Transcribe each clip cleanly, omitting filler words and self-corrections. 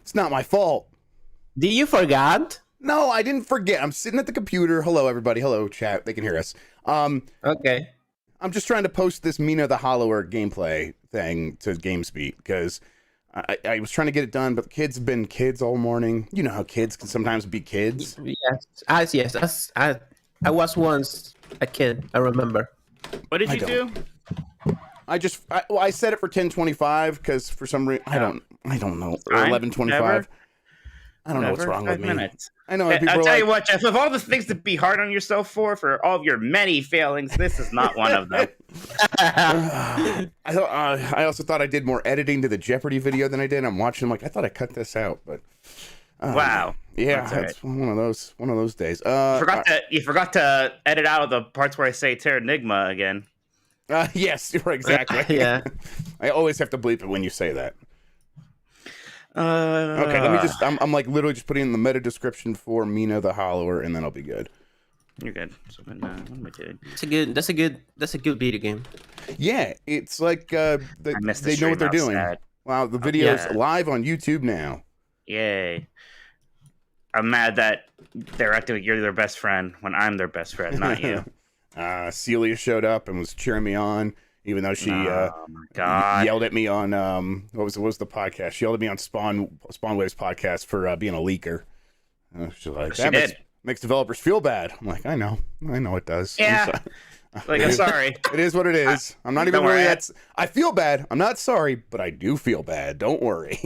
It's not my fault. Did you forgot? No, I didn't forget. I'm sitting at the computer. Hello, everybody. Hello, chat. They can hear us. Okay. I'm just trying to post this Mina the Hollower gameplay thing to GamesBeat because I was trying to get it done, but the kids have been kids all morning. You know how kids can sometimes be kids. Yes. I was once a kid. I remember. What did you do? I set it for 10:25 because for some reason I don't know, or 11:25. I don't know what's wrong with me. Minutes. I know. I'll tell you what, Jeff. Of all the things to be hard on yourself for all of your many failings, this is not one of them. I also thought I did more editing to the Jeopardy video than I did. I'm watching. I'm like, I thought I cut this out, but wow. Yeah, that's one of those days. You forgot to edit out the parts where I say Terranigma again. Yes, exactly. Yeah. I always have to bleep it when you say that. Okay, let me just. I'm like literally just putting in the meta description for Mina the Hollower, and then I'll be good. You're good. So what am I doing? That's a good video game. Yeah, it's like they know what they're doing. Sad. Wow, the video's live on YouTube now. Yay! I'm mad that they're acting like you're their best friend when I'm their best friend, not you. Celia showed up and was cheering me on. Even though she yelled at me on what was the podcast? She yelled at me on Spawnwave's podcast for being a leaker. She's like, that makes developers feel bad. I'm like, I know it does. Yeah, I'm sorry. It is what it is. I'm not even really. I feel bad. I'm not sorry, but I do feel bad. Don't worry.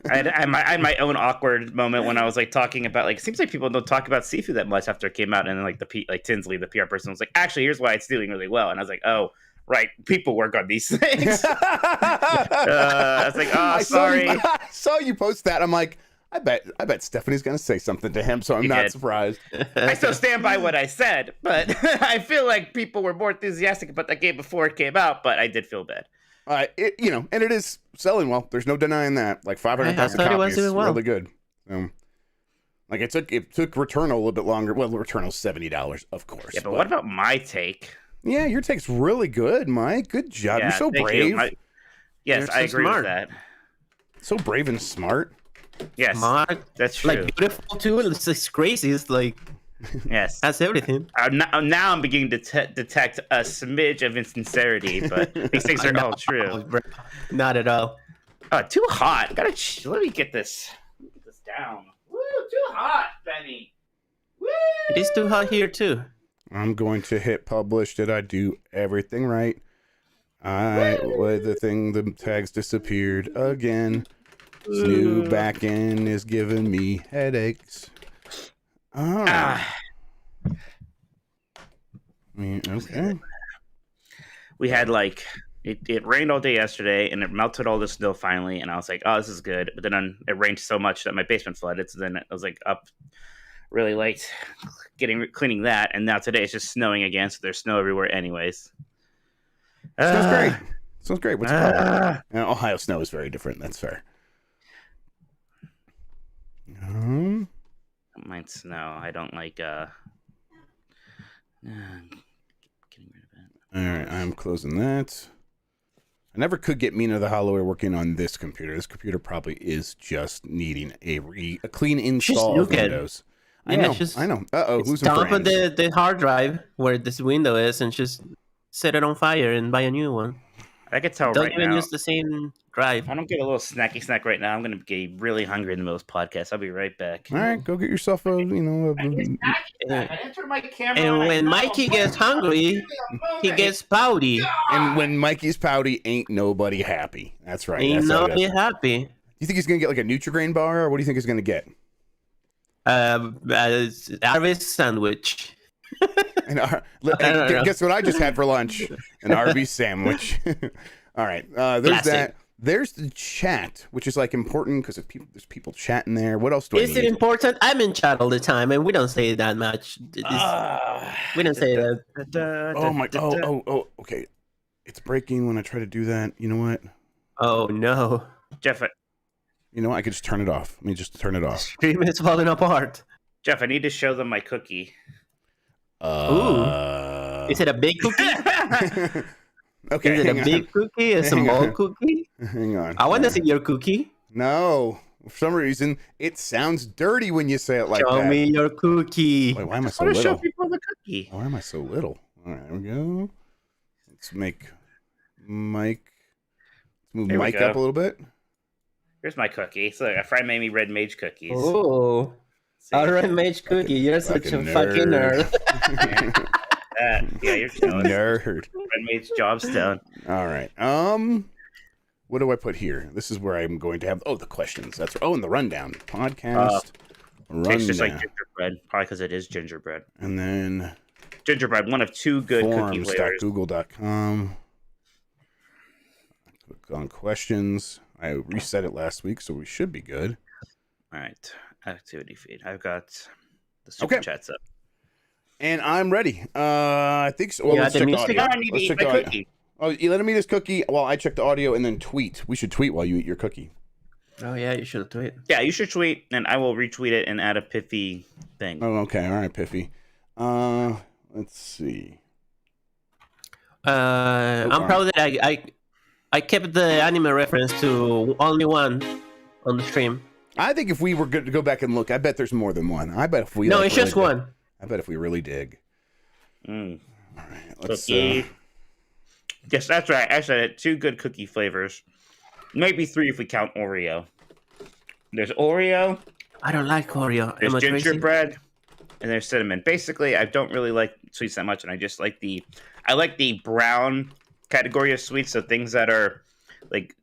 I had my own awkward moment when I was like talking about like it seems like people don't talk about Sifu that much after it came out, and then like Tinsley, the PR person, was like, actually, here's why it's doing really well, and I was like, oh. Right, people work on these things. I was like, oh, sorry. I saw you post that. I'm like, I bet Stephanie's gonna say something to him, so I'm not surprised. I still stand by what I said, but I feel like people were more enthusiastic about that game before it came out. But I did feel bad. And it is selling well. There's no denying that. Like 500,000 copies, really good. Like it took Returnal a little bit longer. Well, Returnal's $70, of course. Yeah, but what about my take? Yeah, your take's really good, Mike. Good job. You're so brave. Yes, I agree with that. So brave and smart. Yes, smart. That's true. Like beautiful too. It's crazy. It's like yes, that's everything. Now I'm beginning to detect a smidge of insincerity, but these things are all true. Not at all. Too hot. Let me get this down. Woo, too hot, Benny. Woo! It is too hot here too. I'm going to hit publish. Did I do everything right? The tags disappeared again. This new backend is giving me headaches. Okay. We had it rained all day yesterday, and it melted all the snow finally, and I was like, oh, this is good. But then it rained so much that my basement flooded, so then I was like up really late cleaning that, and now today it's just snowing again, so there's snow everywhere anyways. Sounds great. What's the problem? Ohio snow is very different. That's fair. Don't mind snow. I don't like getting rid of it. Alright, I'm closing that. I never could get Mina the Hollower working on this computer. This computer probably is just needing a clean install of Windows. I know. Who's dump the hard drive where this window is and just set it on fire and buy a new one. I could tell Don't even use the same drive. If I don't get a little snacky snack right now, I'm going to get really hungry in the middle of this podcast. I'll be right back. All right, go get yourself I entered my camera. And when Mikey gets hungry, he gets pouty. And when Mikey's pouty, ain't nobody happy. That's right. Ain't nobody happy. You think he's going to get like a Nutri-Grain bar, or what do you think he's going to get? Arby's sandwich. Guess what I just had for lunch? An Arby's sandwich. All right. There's Classic. that. There's the chat, which is like important because there's people chatting there. What else do I need? Is it important? I'm in chat all the time, and we don't say that much. We don't say that. Oh my! Okay. It's breaking when I try to do that. You know what? Oh no, Jeff. You know what? I could just turn it off. Let me just turn it off. Stream is falling apart. Jeff, I need to show them my cookie. Ooh. Is it a big cookie? Okay. Is it a big cookie? A small cookie? Hang on. I want to see your cookie. No. For some reason, it sounds dirty when you say it like that. Show me your cookie. Wait, why am I so I want to show little? people the cookie. Why am I so little? All right, there we go. Let's make Mike. Let's move There we Mike go. up a little bit. Here's my cookie. So a friend made me red mage cookies. Oh, See? alright, mage cookie. You're such a fucking fucking nerd. Yeah, you're jealous. Nerd. Red mage jobstone. All right. What do I put here? This is where I'm going to have the questions. That's and the rundown podcast. Tastes just like gingerbread, probably because it is gingerbread. And then Gingerbread, one of two good cookie flavors. Forums.google.com. Click on questions. I reset it last week, so we should be good. All right, activity feed. I've got the super chats up. And I'm ready. I think so. Well, let's check the audio. Now I need to eat my cookie. Oh, you let him eat his cookie while I check the audio and then tweet. We should tweet while you eat your cookie. Oh yeah, you should tweet. Yeah, you should tweet, and I will retweet it and add a pithy thing. Oh, okay. All right, Piffy. Let's see. I'm proud that I kept the anime reference to only one on the stream. I think if we were good to go back and look, I bet there's more than one. I bet if we No, it's just one. I bet if we really dig. All right, let's. Yes, that's right. I said 2 good cookie flavors. Maybe 3 if we count Oreo. There's Oreo. I don't like Oreo. There's gingerbread, and there's cinnamon. Basically, I don't really like sweets that much, and I just like the brown category of sweets. So things that are like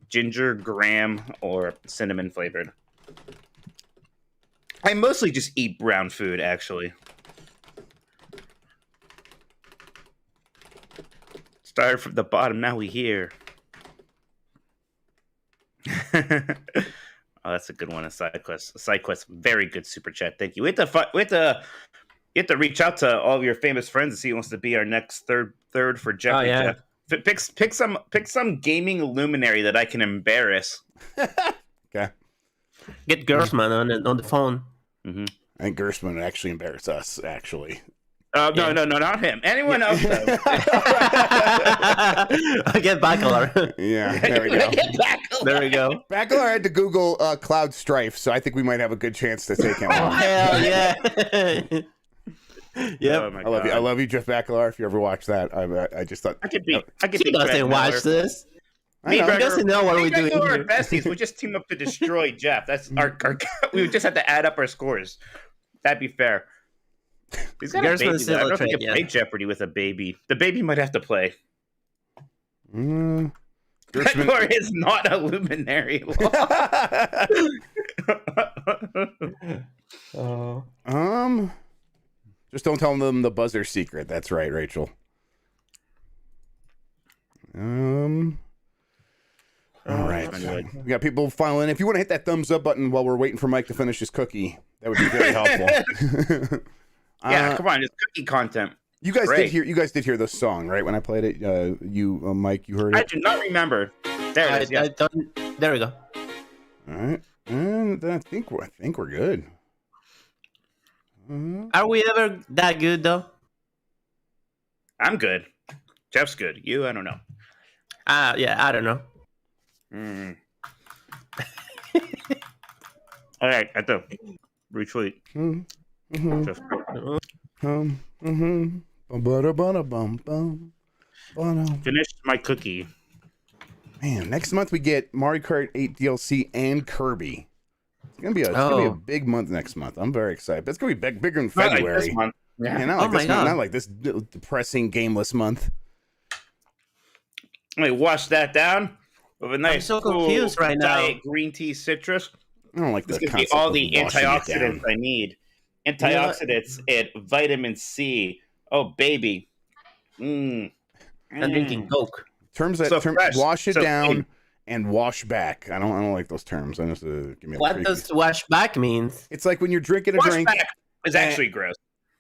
ginger, graham, or cinnamon flavored. I mostly just eat brown food, actually. Started from the bottom, now we here. Oh, that's a good one. A side quest. Very good super chat. Thank you. We have to reach out to all of your famous friends and see who wants to be our next third for Jeffrey. Oh, yeah. Jeff. Pick some gaming luminary that I can embarrass. Okay. Get Gersman on the phone. Mm-hmm. I think Gersman would actually embarrass us. Actually. No, not him. Anyone else, though. I get Bacalar. Yeah, there we go. There we go. Bacalar had to Google Cloud Strife, so I think we might have a good chance to take him Oh, on. hell yeah. Yep. Oh, my I God. love you, Jeff Bacalar. If you ever watch that, I just thought I could be. He doesn't watch this. I know. He doesn't know what we're doing Our here. besties. We just team up to destroy Jeff. That's our. We just have to add up our scores. That'd be fair. He's got a baby. I don't know if he can play Jeopardy with a baby. The baby might have to play. Bacalar is not a luminary. Just don't tell them the buzzer secret. That's right, Rachel. All right. We got people filing in. If you want to hit that thumbs up button while we're waiting for Mike to finish his cookie, that would be very helpful. Yeah, come on, it's cookie content. You guys did hear the song, right? When I played it, Mike, you heard it. I do not remember. There it is. Yes. There we go. All right, and I think we're good. Are we ever that good though? I'm good. Jeff's good. You, I don't know. Yeah, I don't know. All right, I do. Retweet. Finished my cookie. Man, next month we get Mario Kart 8 DLC and Kirby. It's gonna be a big month next month. I'm very excited. But it's gonna be bigger in February. Not like this month. Yeah. Yeah, not like this depressing gameless month. Let me wash that down with a nice. I'm so confused right now. Diet green tea citrus. I don't like This the gives me concept all of the washing it antioxidants down. I need. Antioxidants and vitamin C. Oh baby. I'm drinking Coke. Terms wash it down clean. And wash back. I don't like those terms. I just give me. What does wash back means? It's like when you're drinking a wash drink. Back is actually gross.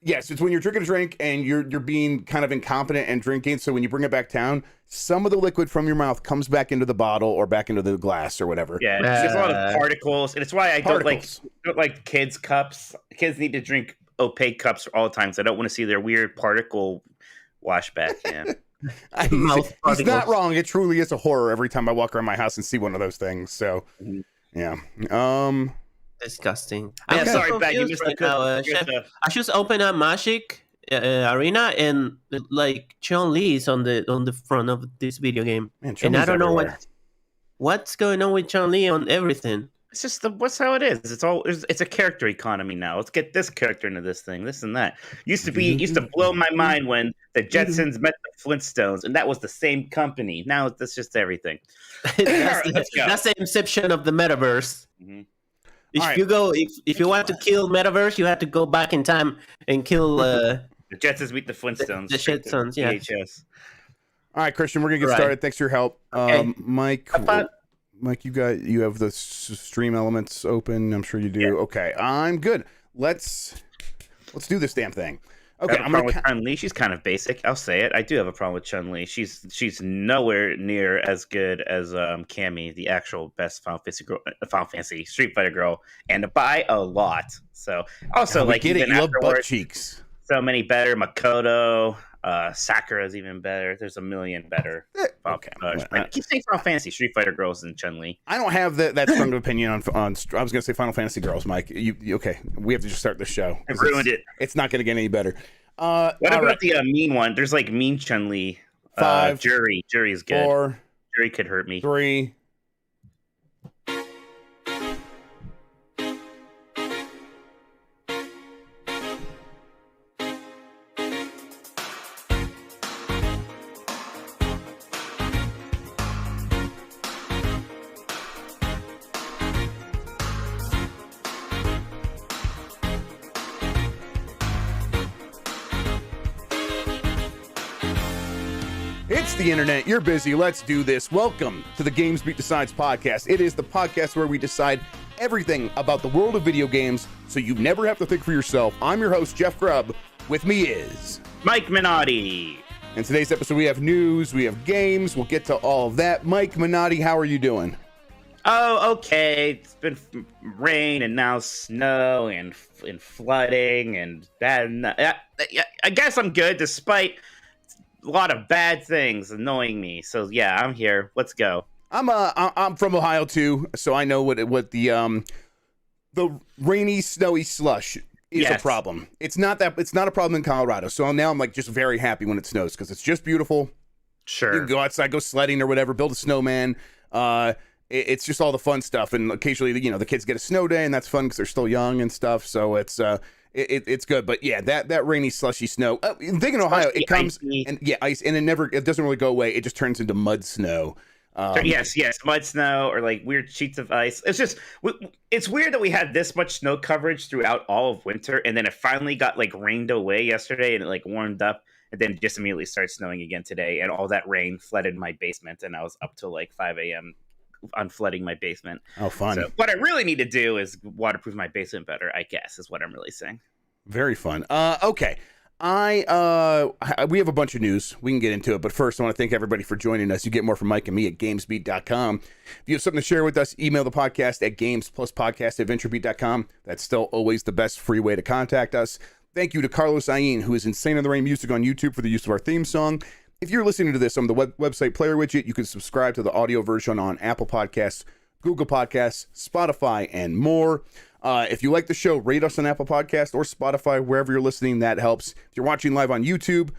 Yes, it's when you're drinking a drink and you're being kind of incompetent and drinking. So when you bring it back down, some of the liquid from your mouth comes back into the bottle or back into the glass or whatever. Yeah, there's a lot of particles, and it's why I don't like kids' cups. Kids need to drink opaque cups all the time, so I don't want to see their weird particle washback. Yeah, he's not wrong. It truly is a horror every time I walk around my house and see one of those things. So Yeah. Disgusting. Yeah, I'm so sorry, Pat, you confused missed right the now, Chef. I just opened up Magic Arena and like Chun-Li is on the front of this video game, Man, and I don't know everywhere. what's going on with Chun-Li on everything. It's just what's how it is. It's a character economy now. Let's get this character into this thing, this and that. Used to blow my mind when the Jetsons met the Flintstones, and that was the same company. Now that's just everything. That's the inception of the metaverse. Mm-hmm. If you want to kill metaverse, you have to go back in time and kill the Jetsons meet the Flintstones. The Jetsons, yeah. VHS. All right, Christian, we're gonna get started. Thanks for your help. Okay. Mike, you have the stream elements open. I'm sure you do. Yeah. Okay, I'm good. Let's do this damn thing. Okay, I'm with Chun-Li. She's kind of basic. I'll say it. I do have a problem with Chun-Li. She's nowhere near as good as Cammy, the actual best Final Fantasy Street Fighter girl, and by a lot. So also like get it. You love butt cheeks. So many better. Makoto. Sakura's even better. There's a million better. Okay. I keep saying Final Fantasy, Street Fighter girls, and Chun-Li. I don't have that strong of opinion on. I was going to say Final Fantasy girls, Mike. You okay? We have to just start the show. I ruined it. It's not going to get any better. What about the mean one? There's like mean Chun-Li. 5. Jury's good. 4. Jury could hurt me. 3. It's the internet. You're busy. Let's do this. Welcome to the GamesBeat Decides podcast. It is the podcast where we decide everything about the world of video games so you never have to think for yourself. I'm your host, Jeff Grubb. With me is Mike Minotti. In today's episode, we have news, we have games. We'll get to all of that. Mike Minotti, how are you doing? Oh, okay. It's been rain and now snow and flooding and bad. I guess I'm good despite a lot of bad things annoying me. So yeah, I'm here. Let's go. I'm from Ohio too, so I know what the rainy, snowy slush is a problem. It's not a problem in Colorado. So now I'm like just very happy when it snows because it's just beautiful. Sure. You can go outside, go sledding or whatever, build a snowman. It's just all the fun stuff, and occasionally the kids get a snow day, and that's fun because they're still young and stuff. So it's good, but yeah, that rainy, slushy snow. Thinking Ohio, it comes and ice, and it doesn't really go away. It just turns into mud snow. Yes, mud snow or like weird sheets of ice. It's weird that we had this much snow coverage throughout all of winter, and then it finally got like rained away yesterday, and it like warmed up, and then just immediately started snowing again today, and all that rain flooded my basement, and I was up till like 5 a.m. unflooding my basement. Oh, fun. So what I really need to do is waterproof my basement better, I guess, is what I'm really saying. Very fun. Okay. We have a bunch of news. We can get into it, but first I want to thank everybody for joining us. You get more from Mike and me at GamesBeat.com. If you have something to share with us, email the podcast at GamesPlusPodcast@VentureBeat.com. That's still always the best free way to contact us. Thank you to Carlos Ayin, who is Insane in the Rain Music on YouTube, for the use of our theme song. If you're listening to this on the website player widget, you can subscribe to the audio version on Apple Podcasts, Google Podcasts, Spotify, and more. If you like the show, rate us on Apple Podcasts or Spotify, wherever you're listening. That helps. If you're watching live on YouTube,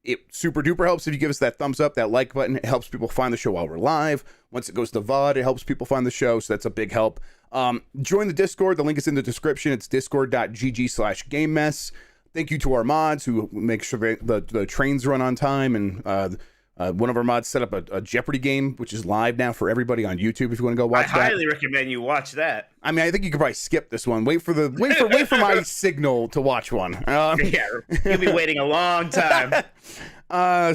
it super duper helps if you give us that thumbs up, that like button. It helps people find the show while we're live. Once it goes to VOD, it helps people find the show, so that's a big help. Join the Discord. The link is in the description. It's discord.gg/GameMess. Thank you to our mods who make sure the trains run on time, and one of our mods set up a Jeopardy game, which is live now for everybody on YouTube. If you want to go watch that, I highly recommend you watch that. I mean, I think you could probably skip this one. Wait for my signal to watch one. Yeah, you'll be waiting a long time.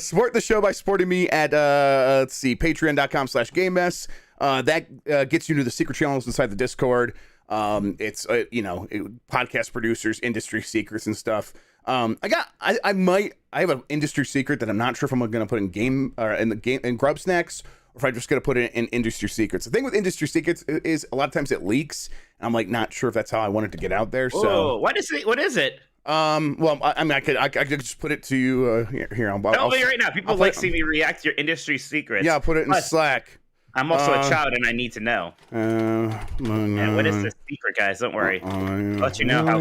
Support the show by supporting me at patreon.com/GameMess. That gets you to the secret channels inside the Discord. It's podcast producers, industry secrets and stuff. I have an industry secret that I'm not sure if I'm going to put in Grubb Snacks, or if I'm just going to put it in industry secrets. The thing with industry secrets is a lot of times it leaks, and I'm like not sure if that's how I want it to get out there. So what is it? Well, I mean, I could just put it to you here. Tell me right now. People like seeing me react to your industry secrets. Yeah, I'll put it in Slack. I'm also a child, and I need to know. Yeah, what is this secret, guys? Don't worry. I'll let you know how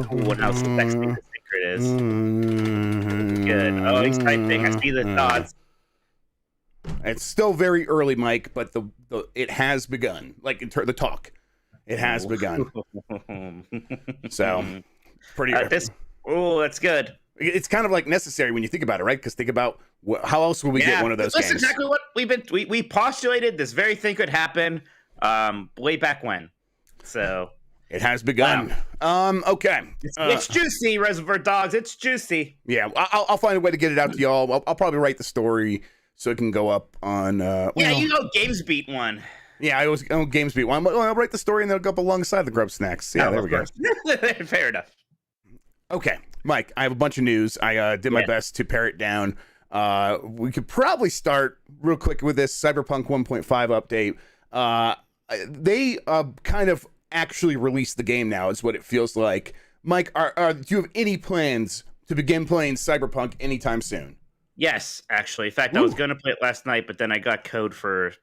cool and how sexy the secret is. Good. Oh, he's typing. I see the thoughts. It's still very early, Mike, but it has begun. Like the talk, it has begun. So, pretty. That's good. It's kind of like necessary when you think about it, right? Because think about how else would we get one of those games? That's exactly what we postulated. This very thing could happen way back when. So it has begun. Wow. Okay. It's juicy, Reservoir Dogs. It's juicy. Yeah, I'll find a way to get it out to y'all. I'll probably write the story so it can go up on. GamesBeat one. Yeah, I was GamesBeat one. I'll write the story and they'll go up alongside the Grubb Snacks. Yeah, there we go. Fair enough. Okay, Mike, I have a bunch of news. I did my best to pare it down. We could probably start real quick with this Cyberpunk 1.5 update. They kind of actually released the game now, is what it feels like. Mike, do you have any plans to begin playing Cyberpunk anytime soon? Yes, actually. In fact, I was going to play it last night, but then I got code for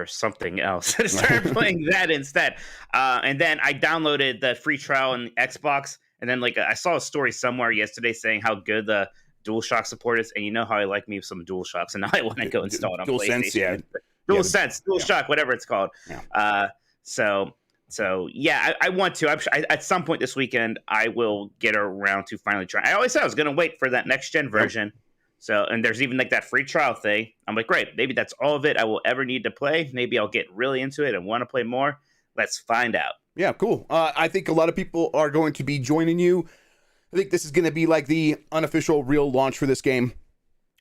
something else. I started playing that instead. And then I downloaded the free trial on Xbox. And then, I saw a story somewhere yesterday saying how good the DualShock support is. And you know how I like me some DualShocks. And now I want to go install it on PlayStation. DualSense, DualShock, whatever it's called. Yeah. So yeah, I want to. At some point this weekend, I will get around to finally trying. I always said I was going to wait for that next-gen version. So, and there's even that free trial thing. I'm like, great, maybe that's all of it I will ever need to play. Maybe I'll get really into it and want to play more. Let's find out. Yeah, cool. I think a lot of people are going to be joining you. I think this is going to be like the unofficial real launch for this game.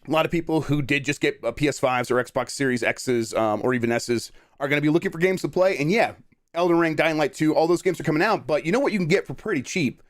A lot of people who did just get PS5s or Xbox Series X's or even S's are going to be looking for games to play. And yeah, Elden Ring, Dying Light 2, all those games are coming out. But you know what you can get for pretty cheap?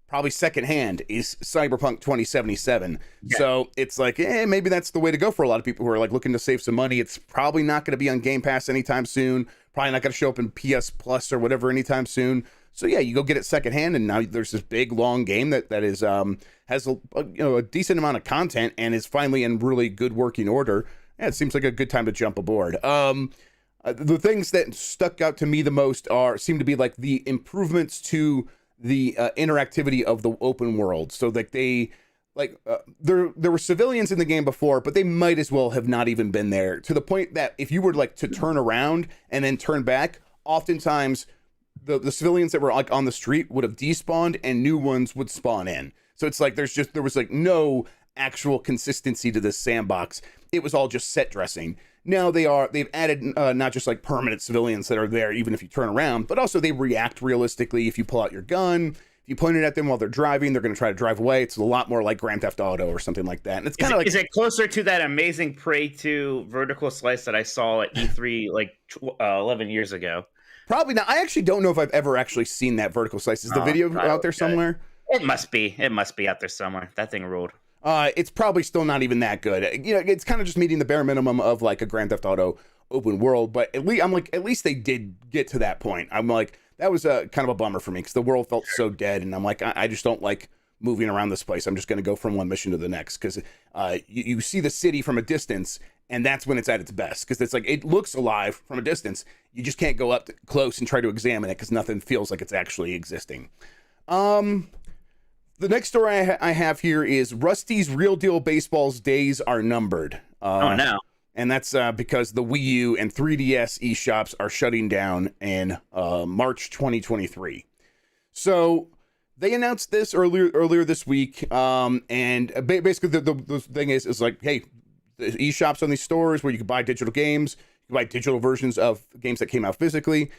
Probably secondhand is Cyberpunk 2077. Yeah. So it's like, maybe that's the way to go for a lot of people who are looking to save some money. It's probably not going to be on Game Pass anytime soon. Probably not going to show up in PS Plus or whatever anytime soon. So yeah, you go get it secondhand, and now there's this big long game that is has a decent amount of content and is finally in really good working order. Yeah, it seems like a good time to jump aboard. The things that stuck out to me the most seem to be the improvements to the interactivity of the open world. So there were civilians in the game before, but they might as well have not even been there, to the point that if you were to turn around and then turn back, oftentimes the civilians that were on the street would have despawned and new ones would spawn in. So it's there was no actual consistency to this sandbox. It was all just set dressing. Now they've added not just permanent civilians that are there even if you turn around, but also they react realistically. If you pull out your gun, if you point it at them while they're driving, they're going to try to drive away. It's a lot more like Grand Theft Auto or something like that. And it's kind of is it closer to that amazing Prey 2 vertical slice that I saw at E3 11 years ago? Probably not. I actually don't know if I've ever actually seen that vertical slice. Is the video out there somewhere? It must be. It must be out there somewhere. That thing ruled. It's probably still not even that good. It's kind of just meeting the bare minimum of a Grand Theft Auto open world. But at least they did get to that point. I'm that was a kind of a bummer for me because the world felt so dead, and I'm I just don't like moving around this place. I'm just going to go from one mission to the next because you see the city from a distance, and that's when it's at its best because it's it looks alive from a distance. You just can't go up close and try to examine it because nothing feels like it's actually existing. The next story I have here is Rusty's Real Deal Baseball's days are numbered. Oh, no. And that's because the Wii U and 3DS eShops are shutting down in March 2023. So they announced this earlier this week. And basically the thing is hey, the eShops on these stores where you can buy digital games, you can buy digital versions of games that came out physically.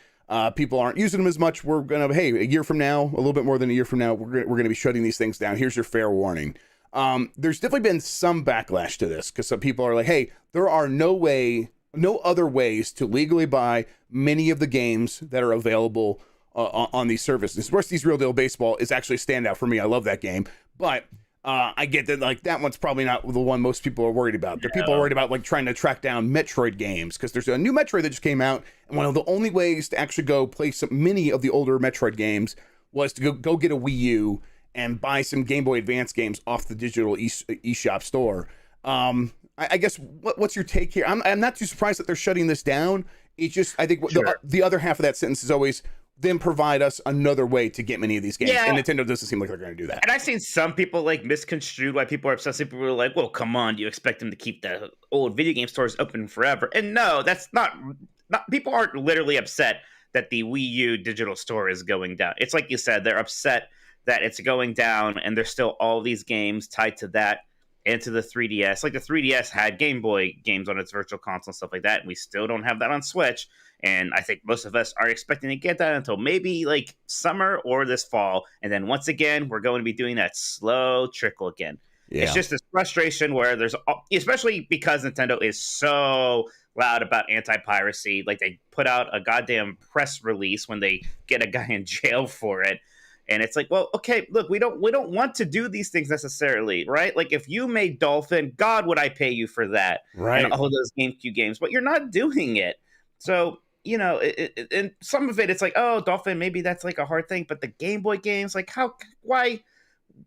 People aren't using them as much. We're gonna, a year from now, a little bit more than a year from now, we're gonna be shutting these things down. Here's your fair warning. There's definitely been some backlash to this because some people are hey, there are no other ways to legally buy many of the games that are available on these services. Rusty's Real Deal Baseball is actually a standout for me. I love that game, but I get that that one's probably not the one most people are worried about. There are people worried about trying to track down Metroid games because there's a new Metroid that just came out, and one of the only ways to actually go play many of the older Metroid games was to go get a Wii U and buy some Game Boy Advance games off the digital eShop store. I guess what's your take here? I'm not too surprised that they're shutting this down. It's just, I think the other half of that sentence is always, then provide us another way to get many of these games. And Nintendo doesn't seem like they're going to do that. And I've seen some people like misconstrued why people are upset. Some people are like, well, come on, do you expect them to keep the old video game stores open forever? And no, that's not people aren't literally upset that the Wii U digital store is going down. It's like you said, they're upset that it's going down and there's still all these games tied to that and to the 3DS. Like the 3DS had Game Boy games on its virtual console and stuff like that, and we still don't have that on Switch. And I think most of us are expecting to get that until maybe like summer or this fall. And then once again, we're going to be doing that slow trickle again. Yeah. It's just this frustration where there's, especially because Nintendo is so loud about anti-piracy. Like they put out a goddamn press release when they get a guy in jail for it. And it's like, well, okay, look, we don't want to do these things necessarily, right? Like if you made Dolphin, God, would I pay you for that? Right. And all those GameCube games, but you're not doing it. So, you know, and some of it, it's like, oh, Dolphin, maybe that's like a hard thing. But the Game Boy games, like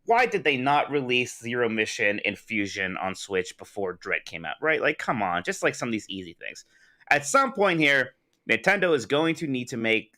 why did they not release Zero Mission and Fusion on Switch before Dread came out, right? Like, come on, just like some of these easy things. At some point here, Nintendo is going to need to make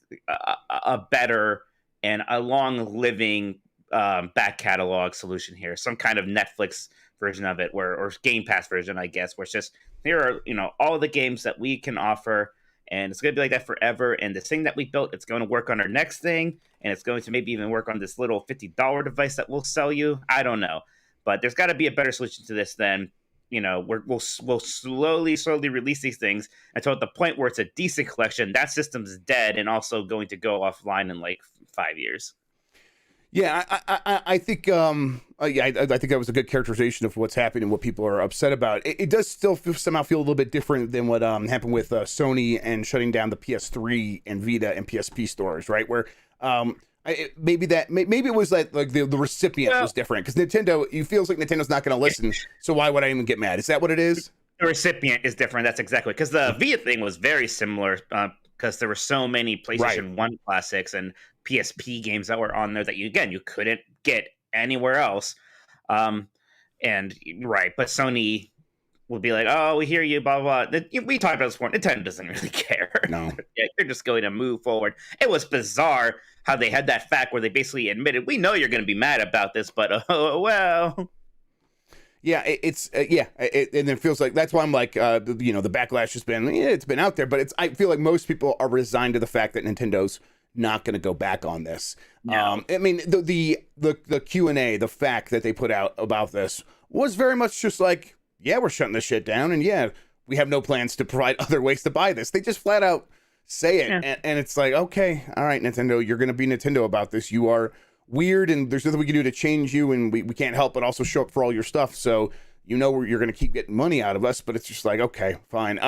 a better and a long-living back catalog solution here. Some kind of Netflix version of it, or Game Pass version, I guess, where it's just, here are, you know, all the games that we can offer, and it's going to be like that forever. And the thing that we built, it's going to work on our next thing, and it's going to maybe even work on this little $50 device that we'll sell you. I don't know. But there's got to be a better solution to this than, you know, we'll slowly release these things until at the point where it's a decent collection, that system's dead and also going to go offline in like 5 years. Yeah, I think I think that was a good characterization of what's happening and what people are upset about. It does still somehow feel a little bit different than what happened with Sony and shutting down the PS3 and Vita and PSP stores, right? Where maybe it was like the recipient was different, because Nintendo, it feels like Nintendo's not going to listen. So why would I even get mad? Is that what it is? The recipient is different. That's exactly, because the Vita thing was very similar, because there were so many PlayStation 1 classics and PSP games that were on there that you couldn't get anywhere else. But Sony would be like, oh, we hear you, blah, blah, blah. We talked about this before. Nintendo doesn't really care. No. They're just going to move forward. It was bizarre how they had that fact where they basically admitted, we know you're going to be mad about this, but oh, well. Yeah, and it feels like, that's why I'm like, the backlash has been, it's been out there, but I feel like most people are resigned to the fact that Nintendo's not going to go back on this. No. I mean, the Q&A, the fact that they put out about this was very much just like, yeah, we're shutting this shit down, and yeah, we have no plans to provide other ways to buy this. They just flat out say it, and it's like, okay, all right, Nintendo, you're going to be Nintendo about this. You are weird, and there's nothing we can do to change you, and we can't help but also show up for all your stuff, so you know you're going to keep getting money out of us, but it's just like, okay, fine.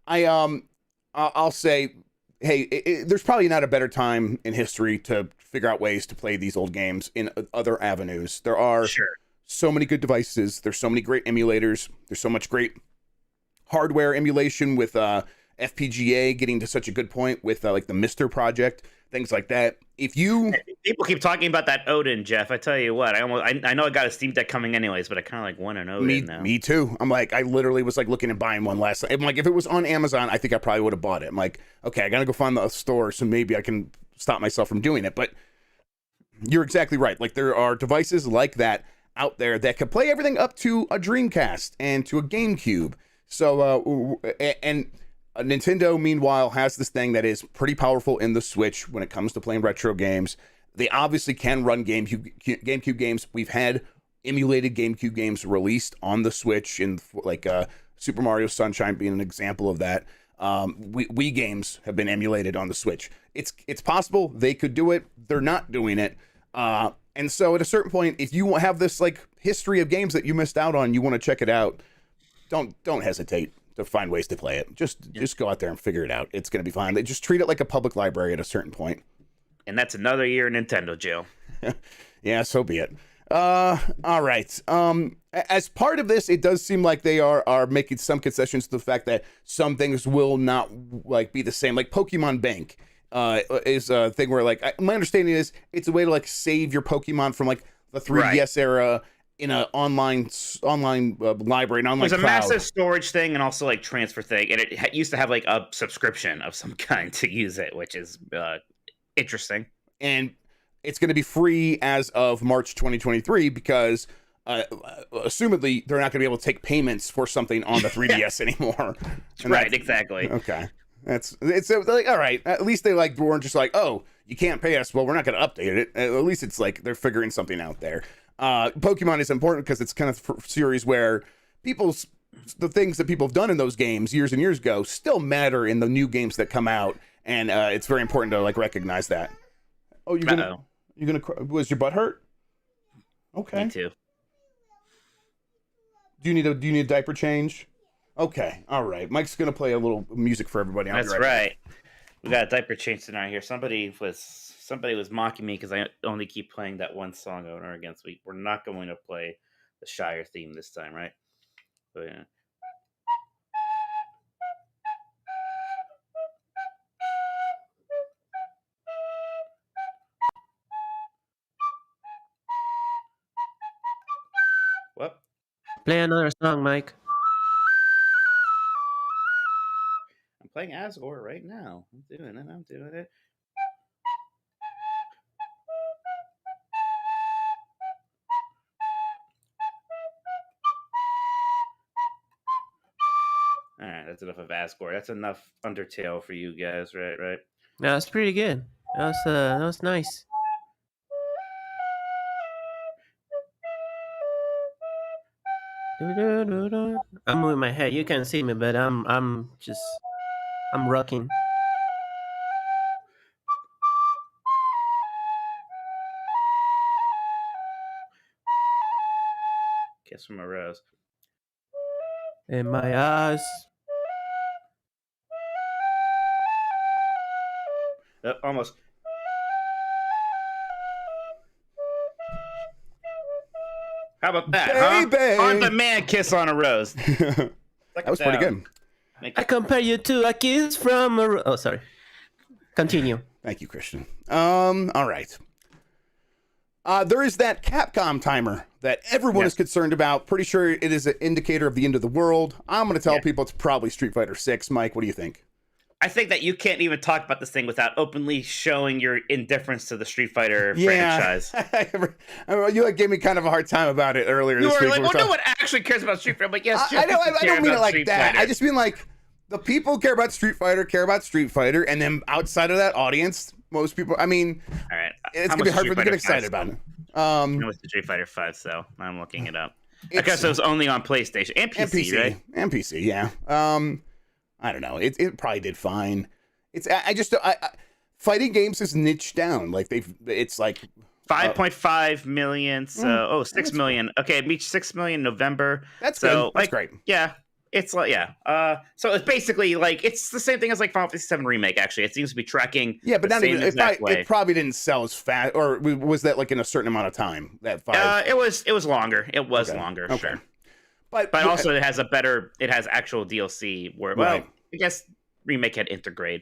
I'll say, hey, there's probably not a better time in history to figure out ways to play these old games in other avenues. There are so many good devices. There's so many great emulators. There's so much great hardware emulation with FPGA getting to such a good point with like the Mister project, things like that. If you people keep talking about that Odin, Jeff, I tell you what, I know I got a Steam Deck coming anyways, but I kind of like want an Odin now. Me too. I'm like, I literally was like looking at buying one last night. I'm like, if it was on Amazon, I think I probably would have bought it. I'm like, okay, I gotta go find the store, so maybe I can stop myself from doing it. But you're exactly right. Like, there are devices like that out there that can play everything up to a Dreamcast and to a GameCube. So and Nintendo, meanwhile, has this thing that is pretty powerful in the Switch when it comes to playing retro games. They obviously can run GameCube games. We've had emulated GameCube games released on the Switch, and like Super Mario Sunshine being an example of that. Wii games have been emulated on the Switch. It's possible they could do it. They're not doing it. And so at a certain point, if you have this like history of games that you missed out on, you want to check it out, don't hesitate to find ways to play it. Just go out there and figure it out. It's going to be fine. They just treat it like a public library at a certain point. And that's another year in Nintendo jail. Yeah, so be it. All right. As part of this, it does seem like they are making some concessions to the fact that some things will not like be the same. Like Pokemon Bank is a thing where, like, my understanding is it's a way to like save your Pokemon from like the 3DS era in an online library, an online There's a cloud. massive storage thing and also like transfer thing, and it used to have like a subscription of some kind to use it, which is interesting. And it's going to be free as of March 2023 because assumedly they're not going to be able to take payments for something on the 3DS anymore. Right, exactly. Okay. It's like, all right, at least they like weren't just like, oh, you can't pay us, well, we're not going to update it. At least it's like they're figuring something out there. Pokemon is important because it's kind of a series where the things that people have done in those games years and years ago still matter in the new games that come out, and it's very important to like recognize that. Oh, you're gonna was your butt hurt? Okay. Me too. Do you need a diaper change? Okay, all right. Mike's gonna play a little music for everybody. That's right. We got a diaper change tonight here. Somebody was mocking me because I only keep playing that one song over and over again. So we're not going to play the Shire theme this time, right? So, yeah. What? Play another song, Mike. I'm playing Asgore right now. I'm doing it. All right, that's enough of Asgore. That's enough Undertale for you guys, right? That's pretty good. That was nice. I'm moving my head. You can't see me, but I'm rocking. Kiss from a Rose. In my eyes. Almost. How about that, baby? Huh? On demand kiss on a rose. That was pretty good. I compare you to a kiss from a Oh, sorry. Continue. Thank you, Christian. All right. There is that Capcom timer that everyone is concerned about. Pretty sure it is an indicator of the end of the world. I'm going to tell people it's probably Street Fighter 6. Mike, what do you think? I think that you can't even talk about this thing without openly showing your indifference to the Street Fighter franchise. You like gave me kind of a hard time about it earlier this week. You were like, well, no one actually cares about Street Fighter. I'm like, yes, I don't mean it like that. Fighter. I just mean like the people who care about Street Fighter, and then outside of that audience, most people, I mean, all right, it's going to be hard for them to get excited about it. What's the Street Fighter 5, so I'm looking it up. I guess it was only on PlayStation and PC, right? And PC, yeah. I don't know. It probably did fine. Fighting games is niched down. Like it's like 5.5 million. So 6 million. Okay, it reached 6 million in November. That's good. That's great. Yeah, it's like so it's basically like it's the same thing as like Final Fantasy VII Remake. Actually, it seems to be tracking. Yeah, but not even. It probably didn't sell as fast, or was that like in a certain amount of time? That 5. It was longer. It was longer. Okay. Sure. But also it has actual DLC where I guess Remake had Intergrade,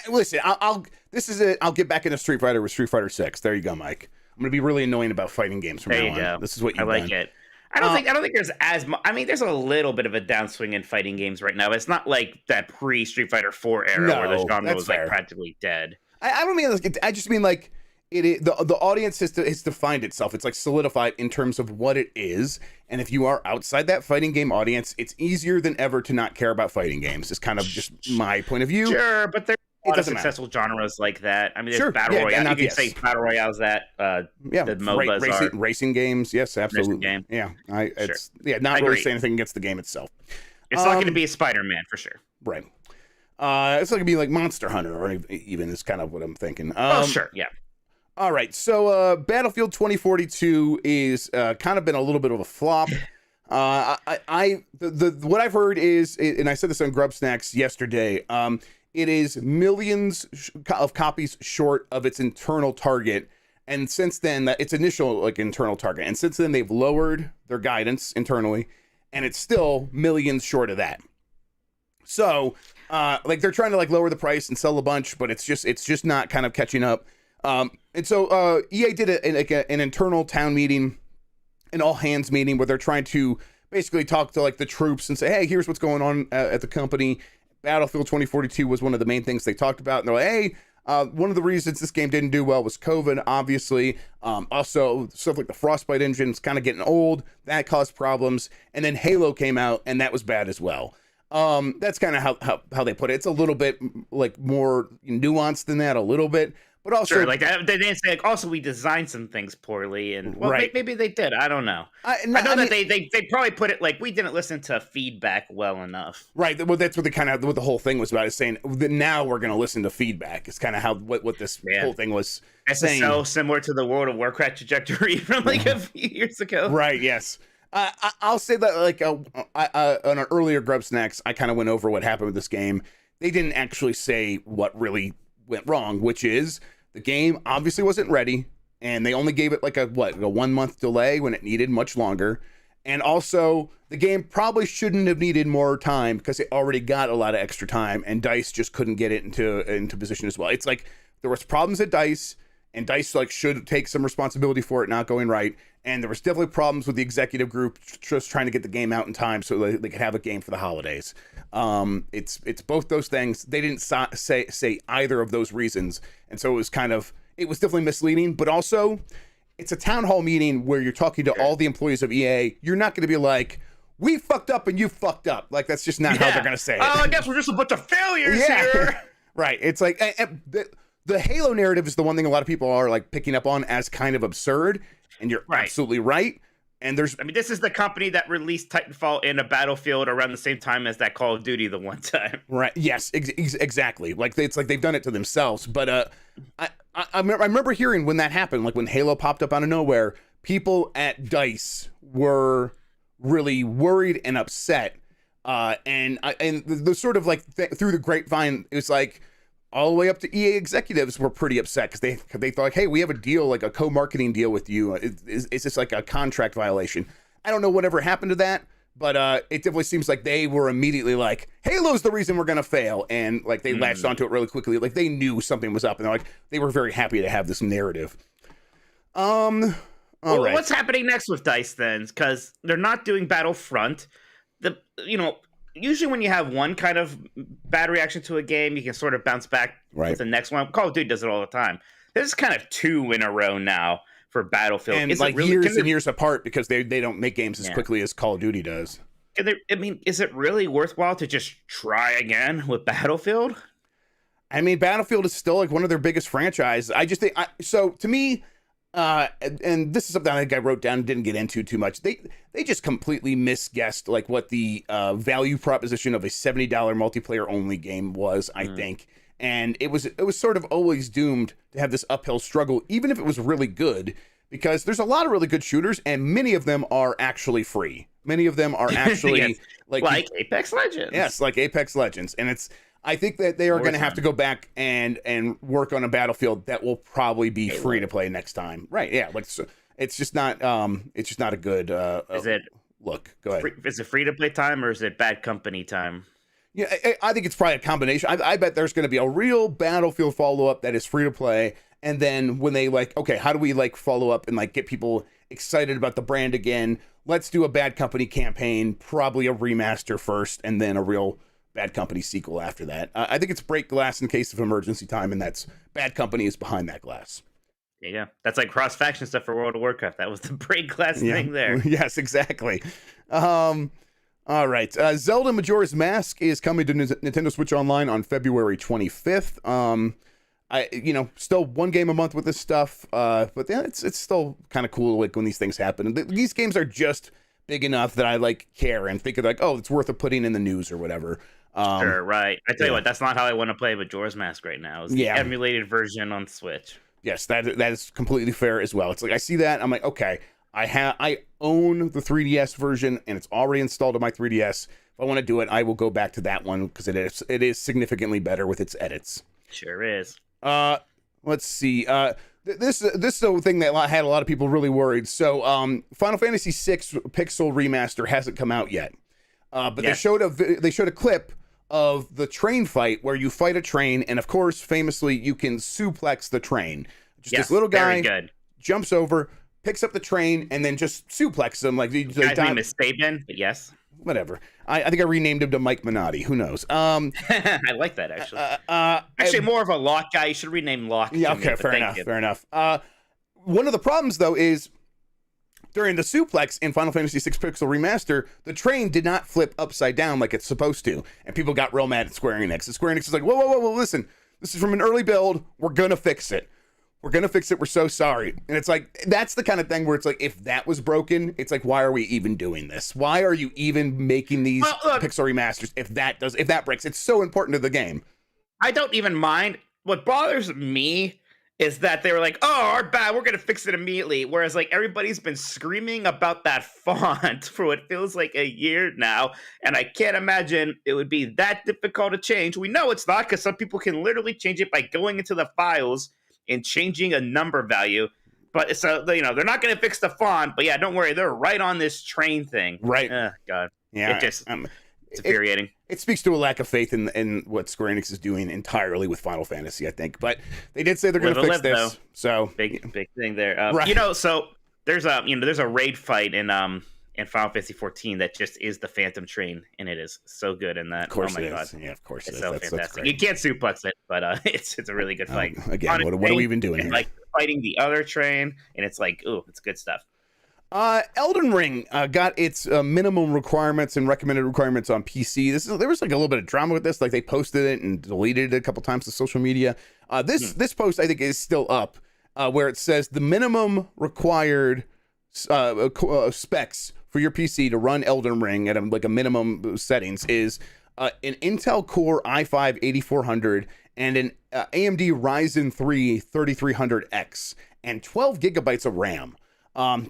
listen, I'll get back into Street Fighter with Street Fighter 6. There you go, Mike. I'm gonna be really annoying about fighting games from now on. This is what you like it. I don't think there's as much. I mean, there's a little bit of a downswing in fighting games right now, but it's not like that pre Street Fighter 4 era where the genre was like practically dead. I don't mean like I just mean like the audience has to find itself. It's like solidified in terms of what it is. And if you are outside that fighting game audience, it's easier than ever to not care about fighting games. It's kind of just my point of view. Sure, but there's a lot of successful genres like that. I mean, there's Battle Royale. You can say Battle Royale's that. The MOBAs racing games. Yes, absolutely. Game. Yeah, not really saying anything against the game itself. It's not going to be a Spider-Man for sure. Right. It's not going to be like Monster Hunter or even is kind of what I'm thinking. Sure, yeah. All right, so Battlefield 2042 is kind of been a little bit of a flop. What I've heard is, and I said this on Grubb Snacks yesterday, it is millions of copies short of its internal target, and since then, its initial internal target, and since then they've lowered their guidance internally, and it's still millions short of that. So, they're trying to lower the price and sell a bunch, but it's just not kind of catching up. And so EA did an internal town meeting, an all hands meeting where they're trying to basically talk to like the troops and say, hey, here's what's going on at the company. Battlefield 2042 was one of the main things they talked about. And they're like, hey, one of the reasons this game didn't do well was COVID, obviously. Also, stuff like the Frostbite engine is kind of getting old. That caused problems. And then Halo came out, and that was bad as well. That's kind of how they put it. It's a little bit like more nuanced than that, a little bit. But also, sure, like they didn't say like, also we designed some things poorly, and well, right. maybe they did. I don't know. I know that they probably put it like we didn't listen to feedback well enough. Right. Well, that's what what the whole thing was about, is saying that now we're going to listen to feedback. It's kind of how what this whole thing was saying. So similar to the World of Warcraft trajectory from like a few years ago. Right. Yes. I'll say that like on an earlier Grubb Snacks, I kind of went over what happened with this game. They didn't actually say what really went wrong, which is the game obviously wasn't ready, and they only gave it like a 1 month delay when it needed much longer. And also the game probably shouldn't have needed more time because it already got a lot of extra time, and DICE just couldn't get it into position as well. It's like there was problems at DICE, and DICE like should take some responsibility for it not going right. And there was definitely problems with the executive group just trying to get the game out in time so they could have a game for the holidays. It's both those things. They didn't say either of those reasons, and so it was definitely misleading. But also, it's a town hall meeting where you're talking to all the employees of EA. You're not going to be like, we fucked up and you fucked up. Like, that's just not how they're going to say it. Oh, I guess we're just a bunch of failures here. Right. It's like the Halo narrative is the one thing a lot of people are like picking up on as kind of absurd. And you're absolutely right. And this is the company that released Titanfall in a Battlefield around the same time as that Call of Duty the one time. Right. Yes, exactly. Like it's like they've done it to themselves. But I remember hearing when that happened, like when Halo popped up out of nowhere, people at DICE were really worried and upset. And the sort of like through the grapevine, it was like all the way up to EA executives were pretty upset because they thought, like, hey, we have a deal, like a co-marketing deal with you. Is this like a contract violation? I don't know whatever happened to that, but it definitely seems like they were immediately like, Halo's the reason we're going to fail. And like they latched onto it really quickly. Like they knew something was up, and they were very happy to have this narrative. Right. What's happening next with DICE then? Because they're not doing Battlefront. Usually when you have one kind of bad reaction to a game, you can sort of bounce back with the next one. Call of Duty does it all the time. This is kind of 2 in a row now for Battlefield. And like years and years apart because they don't make games as quickly as Call of Duty does. Is it really worthwhile to just try again with Battlefield? I mean, Battlefield is still like one of their biggest franchises. I just think, so to me, and this is something I think I wrote down and didn't get into too much. They just completely misguessed like what the value proposition of a $70 multiplayer only game was, I think. And it was sort of always doomed to have this uphill struggle, even if it was really good, because there's a lot of really good shooters and many of them are actually free. Many of them are actually yes. like Apex Legends. Yes, like Apex Legends. And I think that they are going to have to go back and work on a Battlefield that will probably be free to play next time. Right? Yeah. Like so, it's just not a good. Is it look? Go ahead. Is it free to play time or is it Bad Company time? Yeah, I think it's probably a combination. I bet there's going to be a real Battlefield follow up that is free to play, and then when they like, okay, how do we like follow up and like get people excited about the brand again? Let's do a Bad Company campaign, probably a remaster first, and then a real Bad Company sequel after that. I think it's break glass in case of emergency time, and that's Bad Company is behind that glass. Yeah, that's like cross faction stuff for World of Warcraft. That was the break glass thing there. Yes, exactly. All right, Zelda Majora's Mask is coming to Nintendo Switch Online on February 25th. Still one game a month with this stuff, but yeah, it's still kind of cool like when these things happen. These games are just big enough that I like care and think of like, oh, it's worth it putting in the news or whatever. Sure, right. I tell you what, that's not how I want to play Majora's Mask right now. It's the emulated version on Switch. Yes, that is completely fair as well. It's like I see that, I'm like, okay, I own the 3DS version and it's already installed on my 3DS. If I want to do it, I will go back to that one because it is significantly better with its edits. Sure is. Let's see. This is the thing that had a lot of people really worried. So, Final Fantasy VI Pixel Remaster hasn't come out yet, but they showed a clip of the train fight where you fight a train, and of course, famously, you can suplex the train. Just this little guy very good. jumps over, picks up the train, and then just suplexes him. Like, his name is Saban, but yes. Whatever. I think I renamed him to Mike Minotti. Who knows? I like that, actually. Actually, more of a Locke guy. You should rename Locke. Yeah, okay, fair enough. One of the problems, though, is during the suplex in Final Fantasy VI Pixel Remaster, the train did not flip upside down like it's supposed to, and people got real mad at Square Enix. And Square Enix is like, whoa, listen, this is from an early build. We're gonna fix it. We're so sorry. And it's like, that's the kind of thing where it's like, if that was broken, it's like, why are we even doing this? Why are you even making these Pixel remasters if that breaks? It's so important to the game. I don't even mind. What bothers me is that they were like, oh, our bad, we're going to fix it immediately. Whereas, like, everybody's been screaming about that font for what feels like a year now. And I can't imagine it would be that difficult to change. We know it's not, because some people can literally change it by going into the files and changing a number value. But so, you know, they're not going to fix the font, but yeah, don't worry, they're right on this train thing. Right. God. Yeah. It just, it's infuriating. It speaks to a lack of faith in what Square Enix is doing entirely with Final Fantasy, I think. But they did say they're going to fix this. Though. So big thing there. Right. You know, so there's a raid fight in Final Fantasy 14 that just is the Phantom Train, and it is so good in that. Of course, oh my it god, is. Yeah, of course, it's it so is. fantastic. You can't suplex it, but it's a really good fight. Again, what are we even doing here? Like fighting the other train, and it's like, ooh, it's good stuff. Elden Ring got its minimum requirements and recommended requirements on PC. There was like a little bit of drama with this. Like, they posted it and deleted it a couple times to social media. This post, I think, is still up, where it says the minimum required specs for your PC to run Elden Ring at a minimum settings is an Intel Core i5-8400 and an AMD Ryzen 3 3300X and 12 gigabytes of RAM.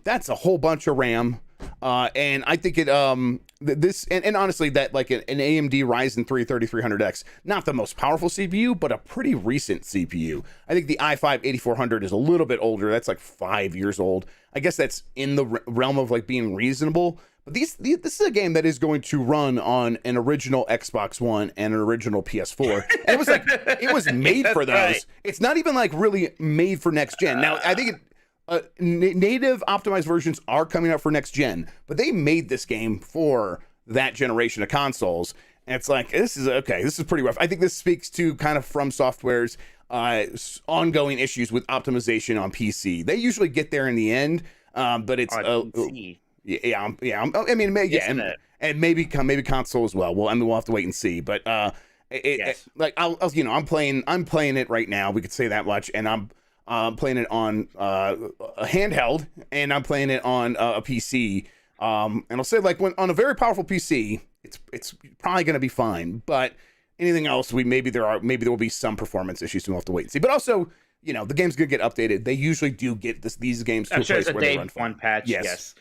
That's a whole bunch of RAM. And I think it, and honestly, that like an AMD Ryzen 3 3300X, not the most powerful CPU, but a pretty recent CPU. I think the i5-8400 is a little bit older. That's like 5 years old. I guess that's in the realm of like being reasonable. But this is a game that is going to run on an original Xbox One and an original PS4. And it was like, it was made for those. Right. It's not even like really made for next gen. Now, I think native optimized versions are coming out for next gen, but they made this game for that generation of consoles. And it's like, this is pretty rough. I think this speaks to kind of From Software's ongoing issues with optimization on PC. They usually get there in the end, but it's and maybe console as well. Well, I mean, we'll have to wait and see. But I'm playing it right now. We could say that much, and I'm playing it on a handheld, and I'm playing it on a PC. And I'll say, like, when on a very powerful PC, it's probably going to be fine. But anything else, maybe there will be some performance issues, so we'll have to wait and see. But also, you know, the game's going to get updated. They usually do get these games to a place where they run fine. One patch. Yes.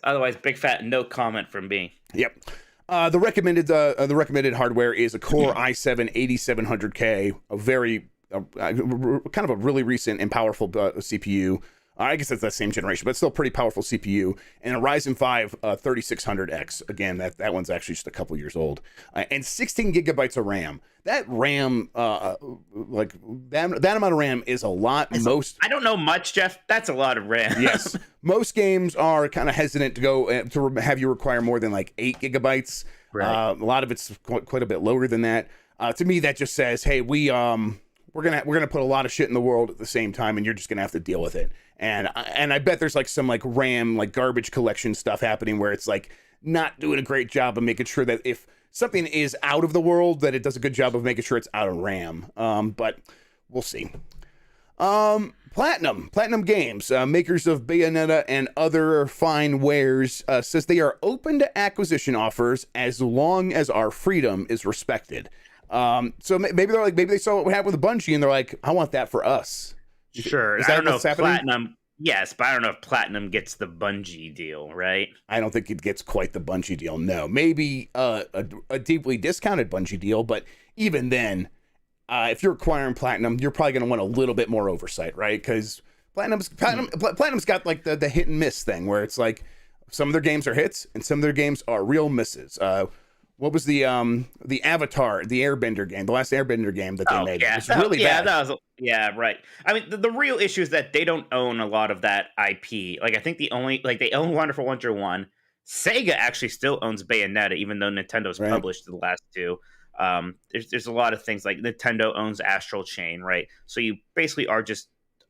Otherwise, big fat no comment from me. Yep. The recommended hardware is a Core i7-8700K, a very kind of a really recent and powerful CPU. I guess it's that same generation, but still pretty powerful CPU, and a Ryzen 5 3600X. Again, that one's actually just a couple years old, and 16 gigabytes of RAM. That RAM, like that amount of RAM is a lot. I don't know much, Jeff. That's a lot of RAM. Yes, most games are kind of hesitant to go to have you require more than like 8 gigabytes. Right. A lot of it's quite a bit lower than that. To me, that just says, hey, we're gonna put a lot of shit in the world at the same time, and you're just gonna have to deal with it. And I bet there's like some like RAM like garbage collection stuff happening where it's like not doing a great job of making sure that if something is out of the world, that it does a good job of making sure it's out of RAM. But we'll see. Platinum Games, makers of Bayonetta and other fine wares, says they are open to acquisition offers as long as our freedom is respected. So maybe they saw what happened with Bungie and they're like, I want that for us. Sure. I don't know if Platinum. Yes, but I don't know if Platinum gets the Bungie deal, right? I don't think it gets quite the Bungie deal. No, maybe a deeply discounted Bungie deal, but even then, if you're acquiring Platinum, you're probably going to want a little bit more oversight, right? Because Platinum's got like the hit and miss thing, where it's like some of their games are hits and some of their games are real misses. what was the Avatar, the Airbender game, the last Airbender game that they made? Yeah, It was really bad. Right. I mean, the real issue is that they don't own a lot of that IP. Like, I think they own Wonderful 101. Sega actually still owns Bayonetta, even though Nintendo's published the last two. There's a lot of things like Nintendo owns Astral Chain, right? So you basically are just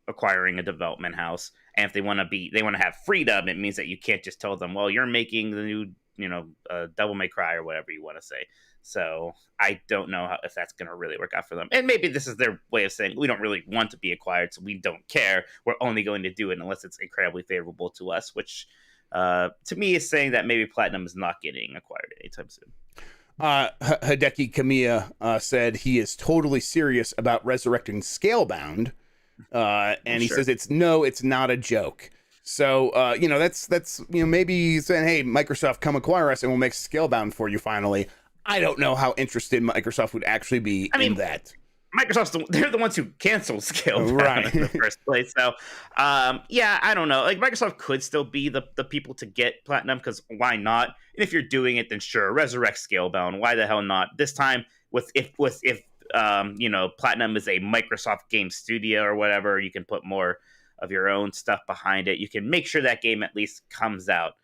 acquiring a development house, and if they want to have freedom, it means that you can't just tell them, well, you're making the new Devil May Cry or whatever you want to say. So I don't know if that's going to really work out for them. And maybe this is their way of saying, we don't really want to be acquired, so we don't care. We're only going to do it unless it's incredibly favorable to us, which to me is saying that maybe Platinum is not getting acquired anytime soon. Hideki Kamiya said he is totally serious about resurrecting Scalebound, and he says it's not a joke. So that's maybe saying, hey, Microsoft, come acquire us and we'll make Scalebound for you finally. I don't know how interested Microsoft would actually be in that. They're the ones who canceled Scalebound in the first place. So, I don't know. Like, Microsoft could still be the people to get Platinum, because why not? And if you're doing it, then sure, resurrect Scalebound. Why the hell not? This time, if Platinum is a Microsoft game studio or whatever, you can put more of your own stuff behind it. You can make sure that game at least comes out.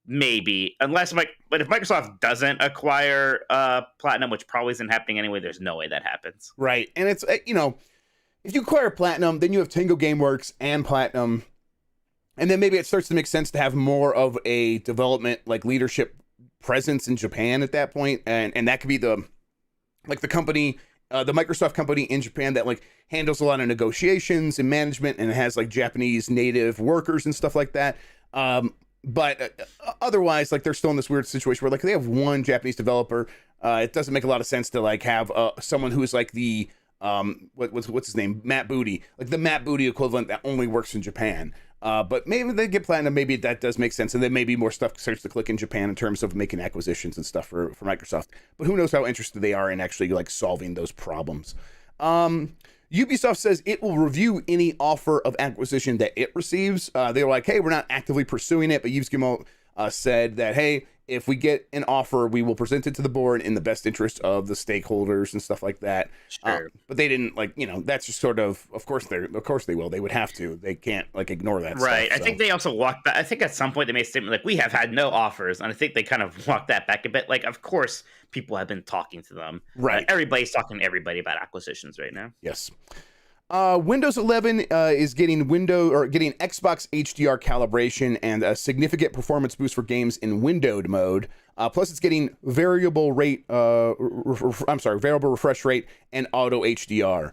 Maybe, but if Microsoft doesn't acquire Platinum, which probably isn't happening anyway, there's no way that happens. Right, and it's if you acquire Platinum, then you have Tango Gameworks and Platinum, and then maybe it starts to make sense to have more of a development leadership presence in Japan at that point, and that could be the company, the Microsoft company in Japan that handles a lot of negotiations and management, and it has Japanese native workers and stuff like that. But otherwise, they're still in this weird situation where they have one Japanese developer. It doesn't make a lot of sense to have someone who's the what's his name, Matt Booty, the Matt Booty equivalent that only works in Japan. But maybe they get Platinum. Maybe that does make sense, and then maybe more stuff starts to click in Japan in terms of making acquisitions and stuff for Microsoft. But who knows how interested they are in actually solving those problems. Ubisoft says it will review any offer of acquisition that it receives. They were hey, we're not actively pursuing it, but Yves Guillemot said that, hey, if we get an offer, we will present it to the board in the best interest of the stakeholders and stuff like that. Sure. But they didn't that's just sort of course they will. They would have to. They can't ignore that. Right. Stuff, I think they also walked back. I think at some point they made a statement we have had no offers, and I think they kind of walked that back a bit. Of course, people have been talking to them. Right. Everybody's talking to everybody about acquisitions right now. Yes. Windows 11 is getting Xbox HDR calibration and a significant performance boost for games in windowed mode. Plus, it's getting variable refresh rate and auto HDR.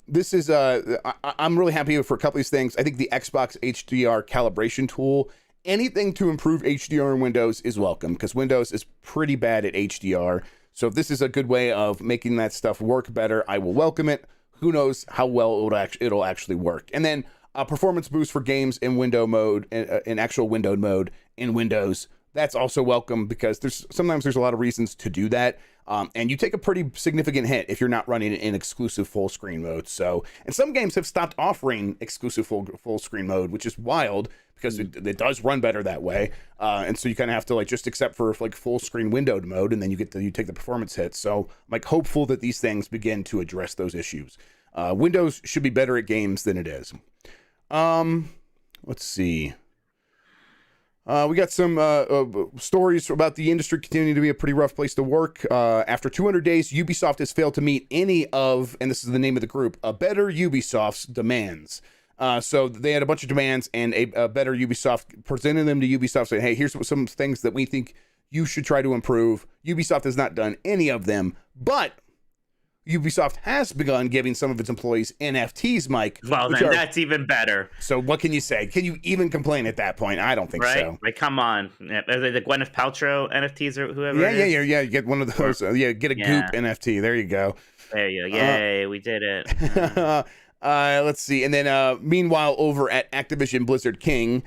This is I'm really happy for a couple of these things. I think the Xbox HDR calibration tool, anything to improve HDR in Windows is welcome, because Windows is pretty bad at HDR. So if this is a good way of making that stuff work better, I will welcome it. Who knows how well it'll actually work. And then a performance boost for games in window mode, in actual windowed mode in Windows. That's also welcome, because sometimes there's a lot of reasons to do that. And you take a pretty significant hit if you're not running it in exclusive full screen mode. So, and some games have stopped offering exclusive full screen mode, which is wild, because it does run better that way. And so you kind of have to just accept for full screen windowed mode, and then you take the performance hits. So I'm hopeful that these things begin to address those issues. Windows should be better at games than it is. Let's see. We got some stories about the industry continuing to be a pretty rough place to work. After 200 days, Ubisoft has failed to meet any of, and this is the name of the group, a Better Ubisoft's demands. So they had a bunch of demands, and a Better Ubisoft presented them to Ubisoft, saying, hey, here's some things that we think you should try to improve. Ubisoft has not done any of them, but Ubisoft has begun giving some of its employees NFTs, Mike. Well, then that's even better. So what can you say? Can you even complain at that point? I don't think so. Come on. Are they the Gwyneth Paltrow NFTs or whoever? Yeah. You get one of those. Get a Goop NFT. There you go. There you go. Yay, we did it. Let's see. And then meanwhile, over at Activision Blizzard King,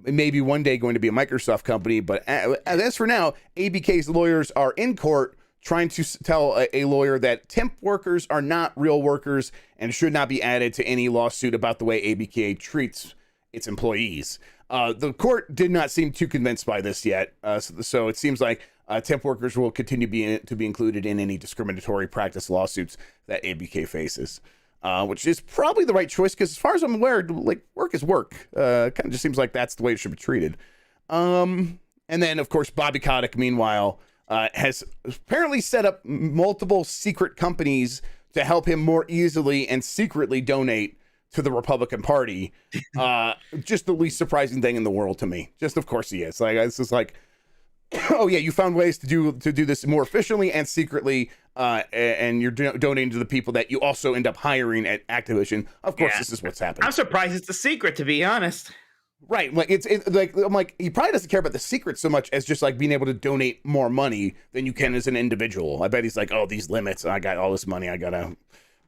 maybe one day going to be a Microsoft company, but as for now, ABK's lawyers are in court trying to tell a lawyer that temp workers are not real workers and should not be added to any lawsuit about the way ABK treats its employees. The court did not seem too convinced by this yet, so it seems like Temp workers will continue to be included in any discriminatory practice lawsuits that ABK faces, which is probably the right choice because, as far as I'm aware, like work is work. Kind of just seems like that's the way it should be treated. And then, of course, Bobby Kotick, meanwhile, has apparently set up multiple secret companies to help him more easily and secretly donate to the Republican Party. Just the least surprising thing in the world to me. Just, of course, he is. Like, it's just like, oh yeah, you found ways to do this more efficiently and secretly, and you're donating to the people that you also end up hiring at Activision. Of course, this is what's happening. I'm surprised it's a secret, to be honest. Right, like it's like, I'm like, he probably doesn't care about the secret so much as just like being able to donate more money than you can as an individual. I bet he's like, oh, these limits, I got all this money, I gotta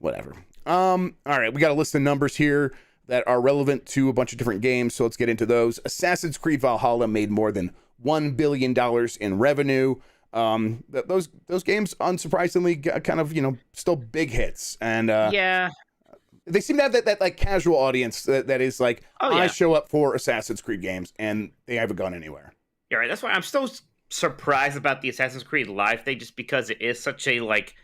whatever. All right, we got a list of numbers here that are relevant to a bunch of different games, so let's get into those. Assassin's Creed Valhalla made more than $1 billion in revenue. Those games, unsurprisingly, kind of, still big hits. And they seem to have that like casual audience that is like, I show up for Assassin's Creed games, and they haven't gone anywhere. Yeah, right. That's why I'm so surprised about the Assassin's Creed Live thing, just because it is such a like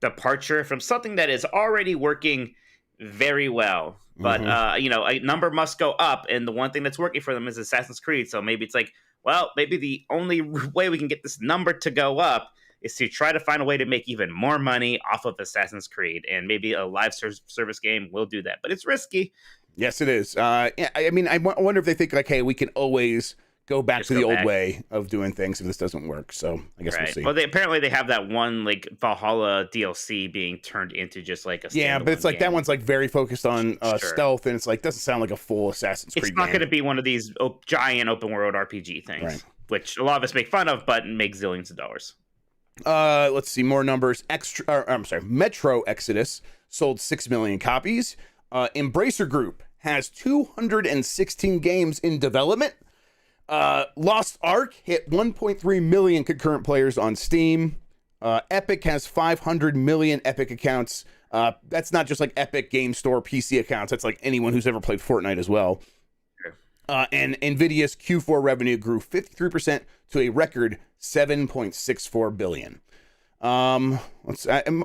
departure from something that is already working very well. But a number must go up, and the one thing that's working for them is Assassin's Creed. So maybe it's like, well, maybe the only way we can get this number to go up is to try to find a way to make even more money off of Assassin's Creed, and maybe a live service game will do that. But it's risky. Yes, it is. I mean, I wonder if they think like, hey, we can always go back to the old way of doing things if this doesn't work. So I guess we'll see. Well, apparently they have that one like Valhalla DLC being turned into just like a but it's like game. That one's like very focused on stealth, and it's like doesn't sound like a full Assassin's Creed. It's not going to be one of these giant open world RPG things, which a lot of us make fun of, but make zillions of dollars. Let's see more numbers. Metro Exodus sold 6 million copies. Embracer Group has 216 games in development. Lost Ark hit 1.3 million concurrent players on Steam. Epic has 500 million Epic accounts. That's not just like Epic Game Store PC accounts. That's like anyone who's ever played Fortnite as well. And Nvidia's Q4 revenue grew 53% to a record $7.64 billion.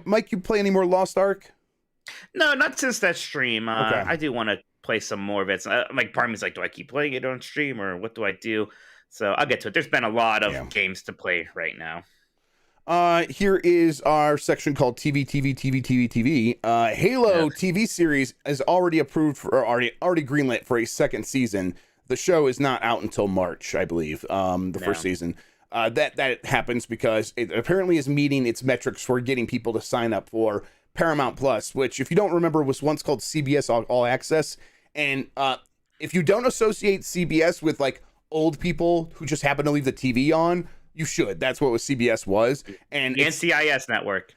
Mike, you play any more Lost Ark? No, not since that stream. I do want to play some more of it. Like, part of me is like, do I keep playing it on stream or what do I do? So I'll get to it. There's been a lot of games to play right now. Here is our section called TV. Halo TV series is already approved for, or already greenlit for a second season. The show is not out until March, I believe. First season. That happens because it apparently is meeting its metrics for getting people to sign up for Paramount Plus, which, if you don't remember, was once called CBS All Access. And if you don't associate CBS with like old people who just happen to leave the TV on, you should. That's what CBS was. And the NCIS network.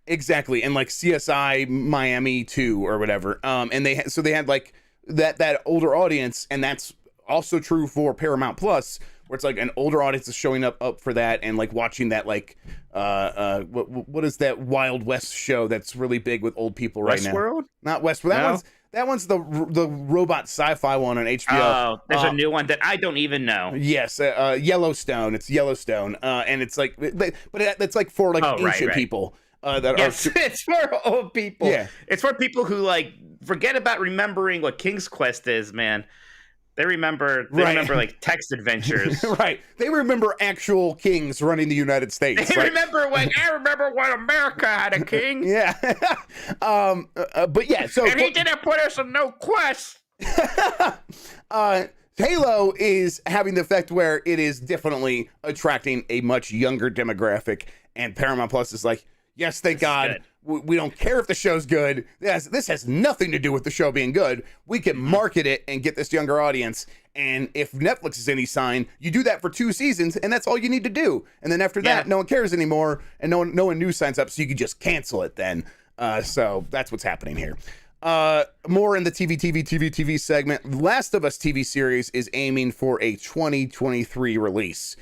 Exactly. And like CSI Miami 2 or whatever. And they had like that older audience, and that's also true for Paramount Plus, where it's like an older audience is showing up for that and like watching that like what is that Wild West show that's really big with old people right now? Westworld? Not Westworld. That one's the robot sci-fi one on HBO. Oh, there's a new one that I don't even know. Yes, Yellowstone. It's Yellowstone, and it's like, but it's like for like ancient people. It's for old people. Yeah, it's for people who like forget about remembering what King's Quest is, man. They remember like text adventures. Right. They remember actual kings running the United States. I remember when America had a king. Yeah. But yeah, so and he didn't put us on no quest. Halo is having the effect where it is definitely attracting a much younger demographic, and Paramount Plus is like, yes, thank God. We don't care if the show's good. This has nothing to do with the show being good. We can market it and get this younger audience. And if Netflix is any sign, you do that for 2 seasons, and that's all you need to do. And then after that, no one cares anymore, and no one new signs up, so you can just cancel it then. So that's what's happening here. More in the TV segment. Last of Us TV series is aiming for a 2023 release.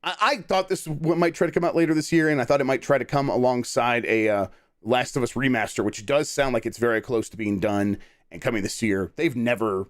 I thought this might try to come out later this year, and I thought it might try to come alongside a Last of Us remaster, which does sound like it's very close to being done and coming this year. They've never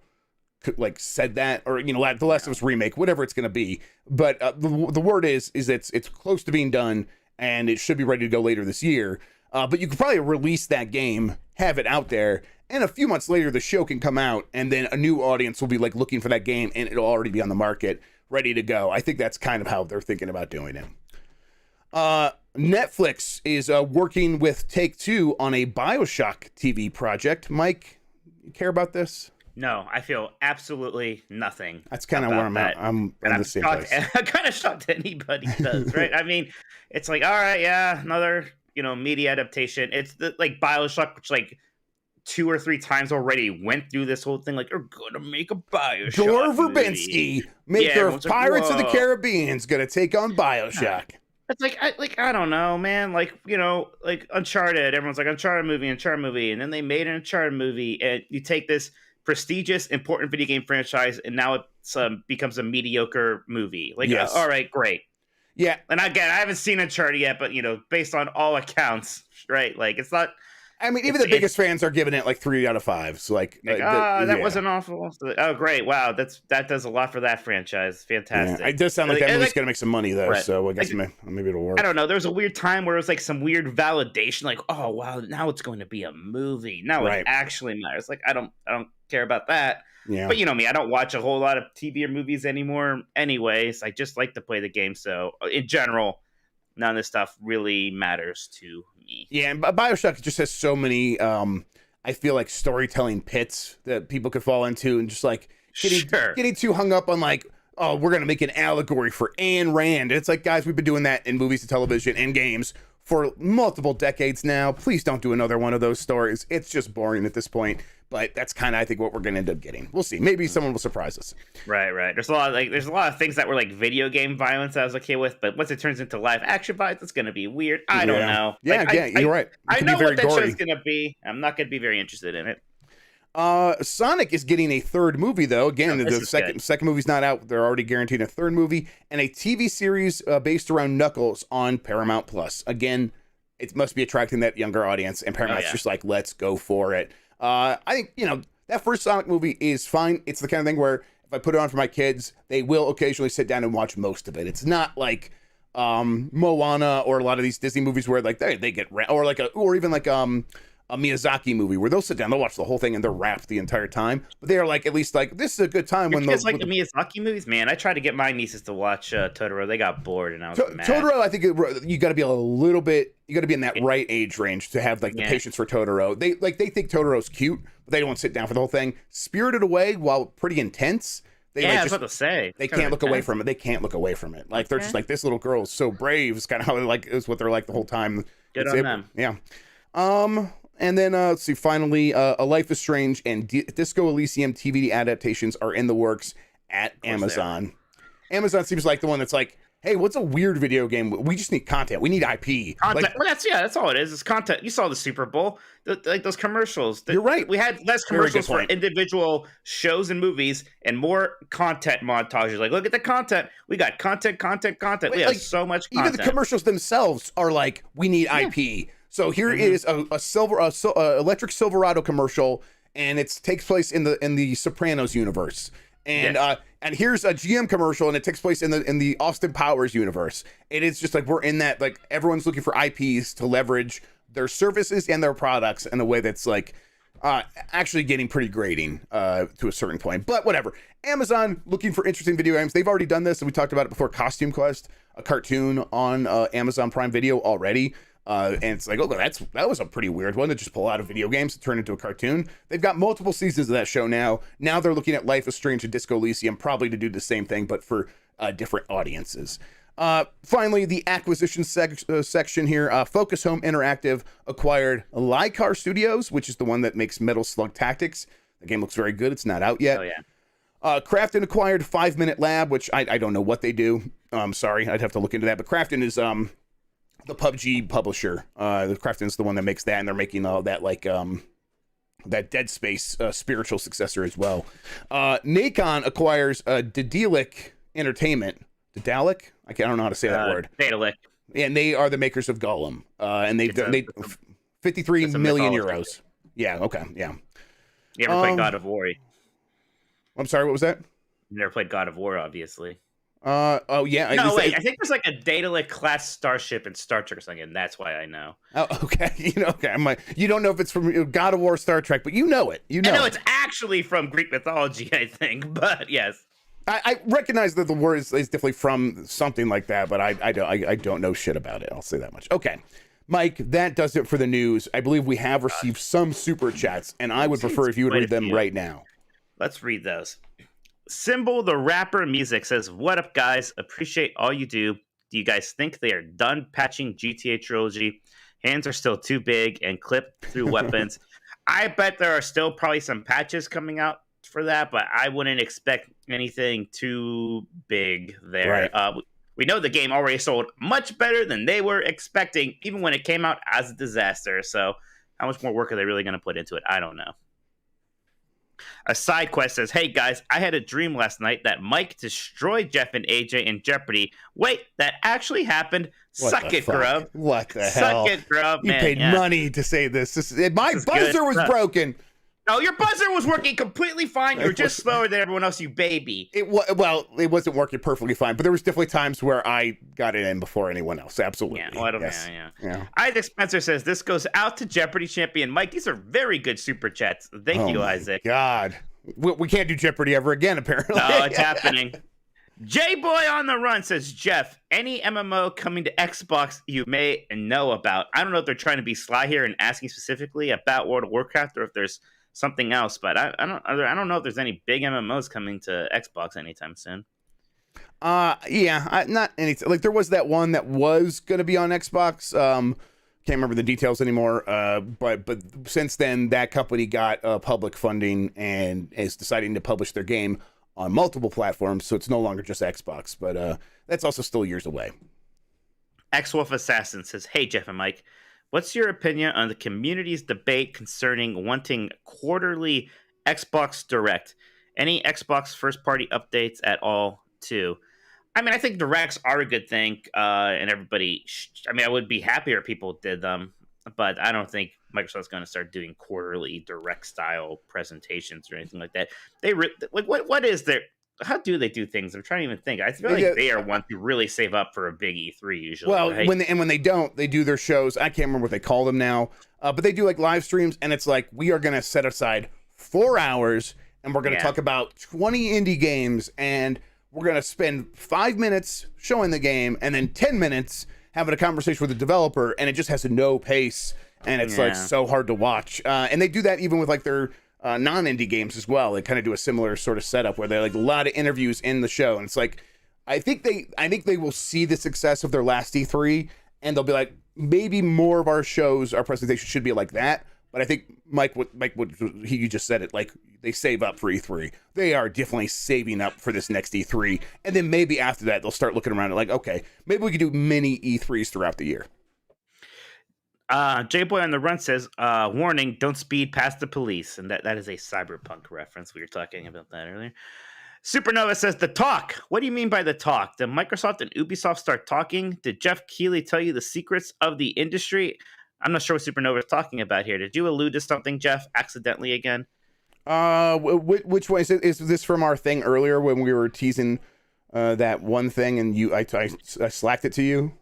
like said that, or the Last of Us remake, whatever it's going to be. But the word is it's close to being done, and it should be ready to go later this year. But you could probably release that game, have it out there, and a few months later the show can come out, and then a new audience will be like looking for that game, and it'll already be on the market, ready to go. I think that's kind of how they're thinking about doing it. Netflix is working with Take-Two on a BioShock TV project. Mike, you care about this? No, I feel absolutely nothing. That's kind of where I'm at. I'm in the same place. I'm kind of shocked anybody does, right? I mean, it's like, all right, yeah, another media adaptation. It's like BioShock, which like 2 or 3 times already went through this whole thing. Like, you're gonna make a BioShock. Gore Verbinski, maker of Pirates of the Caribbean, is gonna take on BioShock. It's like I don't know, man. Like like Uncharted. Everyone's like Uncharted movie, and then they made an Uncharted movie, and you take this prestigious, important video game franchise, and now it becomes a mediocre movie. Like, yes. All right, great. Yeah, and again, I haven't seen Uncharted yet, but based on all accounts, right? Like, it's not. I mean, even the biggest fans are giving it like 3 out of 5. So that wasn't awful. Oh, great! Wow, that does a lot for that franchise. Fantastic. Yeah, it does sound like that movie's gonna make some money though. Right. So I guess maybe it'll work. I don't know. There was a weird time where it was like some weird validation, like, oh wow, now it's going to be a movie. Now it actually matters. Like, I don't care about that. Yeah. But you know me, I don't watch a whole lot of TV or movies anymore. Anyways, I just like to play the game. So in general, none of this stuff really matters to me. Yeah, and BioShock just has so many, I feel like, storytelling pits that people could fall into, and just like getting too hung up on like, oh, we're going to make an allegory for Ayn Rand. It's like, guys, we've been doing that in movies and television and games for multiple decades now. Please don't do another one of those stories. It's just boring at this point. But that's kind of, I think, what we're going to end up getting. We'll see. Maybe someone will surprise us. Right. There's a lot of things that were like video game violence I was okay with, but once it turns into live action violence, it's going to be weird. I don't know. Yeah, you're right. I know what that show's going to be. I'm not going to be very interested in it. Sonic is getting a third movie, though. Again, the second movie's not out. They're already guaranteed a third movie, and a TV series based around Knuckles on Paramount Plus. Again, it must be attracting that younger audience, and Paramount's just like, let's go for it. I think, that first Sonic movie is fine. It's the kind of thing where if I put it on for my kids, they will occasionally sit down and watch most of it. It's not like Moana or a lot of these Disney movies where like they get or even like a Miyazaki movie where they'll sit down, they'll watch the whole thing and they're rapt the entire time. But they are like, at least like, this is a good time. When like the Miyazaki movies, man, I tried to get my nieces to watch Totoro. They got bored and I was mad. Totoro, I think you got to be a little bit, you got to be in that right age range to have like the patience for Totoro. They think Totoro's cute, but they don't want to sit down for the whole thing. Spirited Away, while pretty intense, I was about to say. They can't look away from it. They can't look away from it. Like, they're just like, this little girl is so brave. It's kind of how is what they're like the whole time. Good on them. Yeah. And then, let's see, finally, A Life is Strange and Disco Elysium TV adaptations are in the works at Amazon. Amazon seems like the one that's like, hey, what's a weird video game? We just need content. We need IP. Content. Well, that's all it is. It's content. You saw the Super Bowl, like those commercials. You're right. We had less commercials for individual shows and movies and more content montages. Like, look at the content. We got content. We have so much content. Even the commercials themselves are like, we need IP. So here is a electric Silverado commercial, and it takes place in the Sopranos universe. And and here's a GM commercial, and it takes place in the Austin Powers universe. It is just like, we're in that, like, everyone's looking for IPs to leverage their services and their products in a way that's like actually getting pretty grating to a certain point. But whatever. Amazon looking for interesting video games. They've already done this, and we talked about it before. Costume Quest, a cartoon on Amazon Prime Video already. And it's like, that was a pretty weird one to just pull out of video games to turn into a cartoon. They've got multiple seasons of that show now. Now they're looking at Life is Strange and Disco Elysium, probably to do the same thing, but for different audiences. Finally, the acquisition section here. Focus Home Interactive acquired Lycar Studios, which is the one that makes Metal Slug Tactics. The game looks very good. It's not out yet. Oh, yeah. Krafton acquired 5 Minute Lab, which I don't know what they do. Sorry, I'd have to look into that. But Krafton is the PUBG publisher. The Krafton's the one that makes that, and they're making all that, like that Dead Space spiritual successor as well. Nacon acquires Daedalic Entertainment. Daedalic? I don't know how to say that word. Daedalic. And they are the makers of Gollum. And they've 53 million euros. Yeah. Okay. Yeah. You ever play God of War? I'm sorry, what was that? You never played God of War, obviously. Oh yeah. No, wait. I think there's like a Daedalic class starship in Star Trek or something, and that's why I know. Oh, okay. Okay. I'm like, you don't know if it's from God of War, Star Trek, but you know it. I know it's actually from Greek mythology, I think. But yes, I recognize that the word is definitely from something like that, but I don't know shit about it. I'll say that much. Okay, Mike, that does it for the news. I believe we have received some super chats, and I would prefer if you would read them right now. Let's read those. Symbol the rapper music says, "What up, guys? Appreciate all you do. Do you guys think they are done patching GTA Trilogy? Hands are still too big and clip through weapons." I bet there are still probably some patches coming out for that, but I wouldn't expect anything too big there. Right. We know the game already sold much better than they were expecting, even when it came out as a disaster. So how much more work are they really going to put into it? I don't know. A side quest says, "Hey guys, I had a dream last night that Mike destroyed Jeff and AJ in Jeopardy. Wait, that actually happened. Suck it, Grubb. What the hell? Suck it, Grubb. You paid money to say this. My buzzer was broken. No, your buzzer was working completely fine. You were just slower than everyone else, you baby. It wasn't working perfectly fine, but there was definitely times where I got it in before anyone else. Absolutely. Yeah, well, I don't know. Yeah. Isaac Spencer says, "This goes out to Jeopardy champion Mike. These are very good super chats. Thank you, Isaac." God, we can't do Jeopardy ever again, apparently. No, it's happening. J-Boy on the Run says, "Jeff, any MMO coming to Xbox you may know about?" I don't know if they're trying to be sly here and asking specifically about World of Warcraft or if there's something else, but I don't know if there's any big MMOs coming to Xbox anytime soon. Not anything. Like there was that one that was going to be on Xbox. Can't remember the details anymore. But since then, that company got public funding and is deciding to publish their game on multiple platforms, so it's no longer just Xbox. But that's also still years away. X-Wolf Assassin says, "Hey Jeff and Mike, what's your opinion on the community's debate concerning wanting quarterly Xbox Direct? Any Xbox first-party updates at all, too?" I mean, I think Directs are a good thing, and everybody... I would be happier if people did them, but I don't think Microsoft's going to start doing quarterly Direct-style presentations or anything like that. What is their... How do they do things? I'm trying to even think. I feel like they are ones who really save up for a big E3 usually. Well, right? when they don't, they do their shows. I can't remember what they call them now, but they do like live streams, and it's like we are going to set aside 4 hours, and we're going to talk about 20 indie games, and we're going to spend 5 minutes showing the game, and then 10 minutes having a conversation with the developer, and it just has no pace, and it's like so hard to watch. And they do that even with like their non-indie games as well. They kind of do a similar sort of setup where they're like a lot of interviews in the show, and it's like I think they will see the success of their last E3, and they'll be like, maybe more of our shows, our presentation should be like that. But I think you just said it, like they save up for E3. They are definitely saving up for this next E3, and then maybe after that they'll start looking around and like, okay, maybe we could do mini E3s throughout the year. J-Boy on the Run says, "Warning, don't speed past the police." And that is a cyberpunk reference. We were talking about that earlier. Supernova says, "The talk. What do you mean by the talk? Did Microsoft and Ubisoft start talking? Did Jeff Keighley tell you the secrets of the industry?" I'm not sure what Supernova is talking about here. Did you allude to something, Jeff, accidentally again? Which way is this from our thing earlier when we were teasing that one thing and I slacked it to you?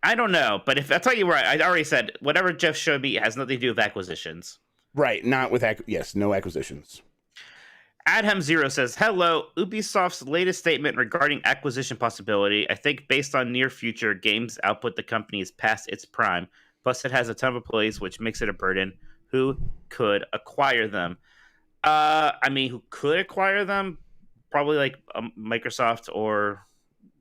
I don't know, but if I tell you right, I already said whatever Jeff showed me has nothing to do with acquisitions. Right, not with no acquisitions. Adham Zero says, "Hello, Ubisoft's latest statement regarding acquisition possibility. I think based on near future games output, the company is past its prime. Plus, it has a ton of employees, which makes it a burden. Who could acquire them?" Who could acquire them? Probably like Microsoft or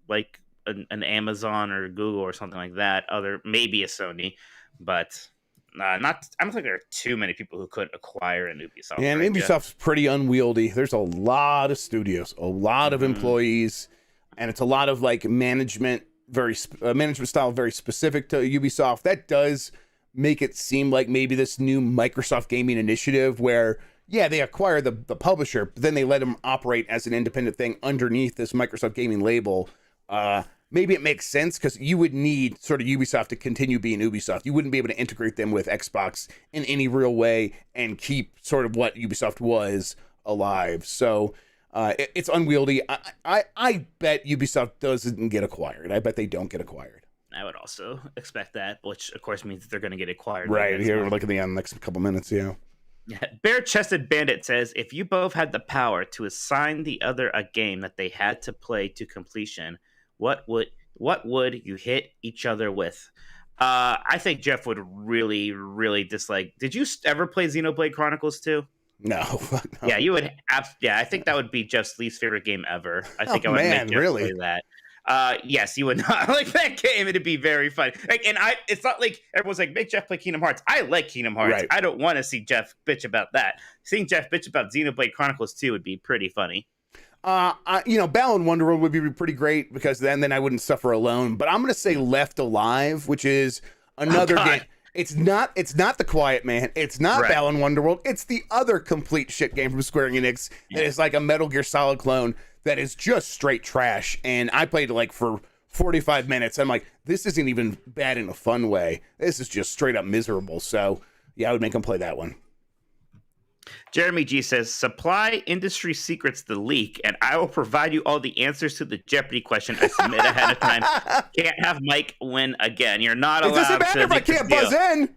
like an Amazon or Google or something like that. Maybe a Sony, but not. I don't think there are too many people who could acquire an Ubisoft. Yeah, and Ubisoft's pretty unwieldy. There's a lot of studios, a lot of employees, and it's a lot of like management style very specific to Ubisoft. That does make it seem like maybe this new Microsoft gaming initiative where they acquire the publisher, but then they let them operate as an independent thing underneath this Microsoft gaming label. Maybe it makes sense because you would need sort of Ubisoft to continue being Ubisoft. You wouldn't be able to integrate them with Xbox in any real way and keep sort of what Ubisoft was alive. So It's unwieldy. I bet Ubisoft doesn't get acquired. I bet they don't get acquired. I would also expect that, which of course means that they're going to get acquired. Right here, we're looking at the next couple minutes. Yeah. Bare-chested Bandit says, if you both had the power to assign the other a game that they had to play to completion, what would you hit each other with? I think Jeff would really, really dislike. Did you ever play Xenoblade Chronicles 2? No. Yeah, you would. I think that would be Jeff's least favorite game ever. I think I would make Jeff play that. Yes, you would not like that game. It'd be very fun. It's not like everyone's like, make Jeff play Kingdom Hearts. I like Kingdom Hearts. Right. I don't want to see Jeff bitch about that. Seeing Jeff bitch about Xenoblade Chronicles 2 would be pretty funny. Battle in Wonderworld would be pretty great because then I wouldn't suffer alone. But I'm gonna say Left Alive, which is another game. It's not The Quiet Man. It's not right. Battle in Wonderworld. It's the other complete shit game from Square Enix that is like a Metal Gear Solid clone that is just straight trash. And I played it for 45 minutes. I'm like, this isn't even bad in a fun way. This is just straight up miserable. So yeah, I would make them play that one. Jeremy G says, supply industry secrets the leak, and I will provide you all the answers to the Jeopardy question I submit ahead of time. Can't have Mike win again. You're not allowed to. It doesn't matter if I can't buzz in.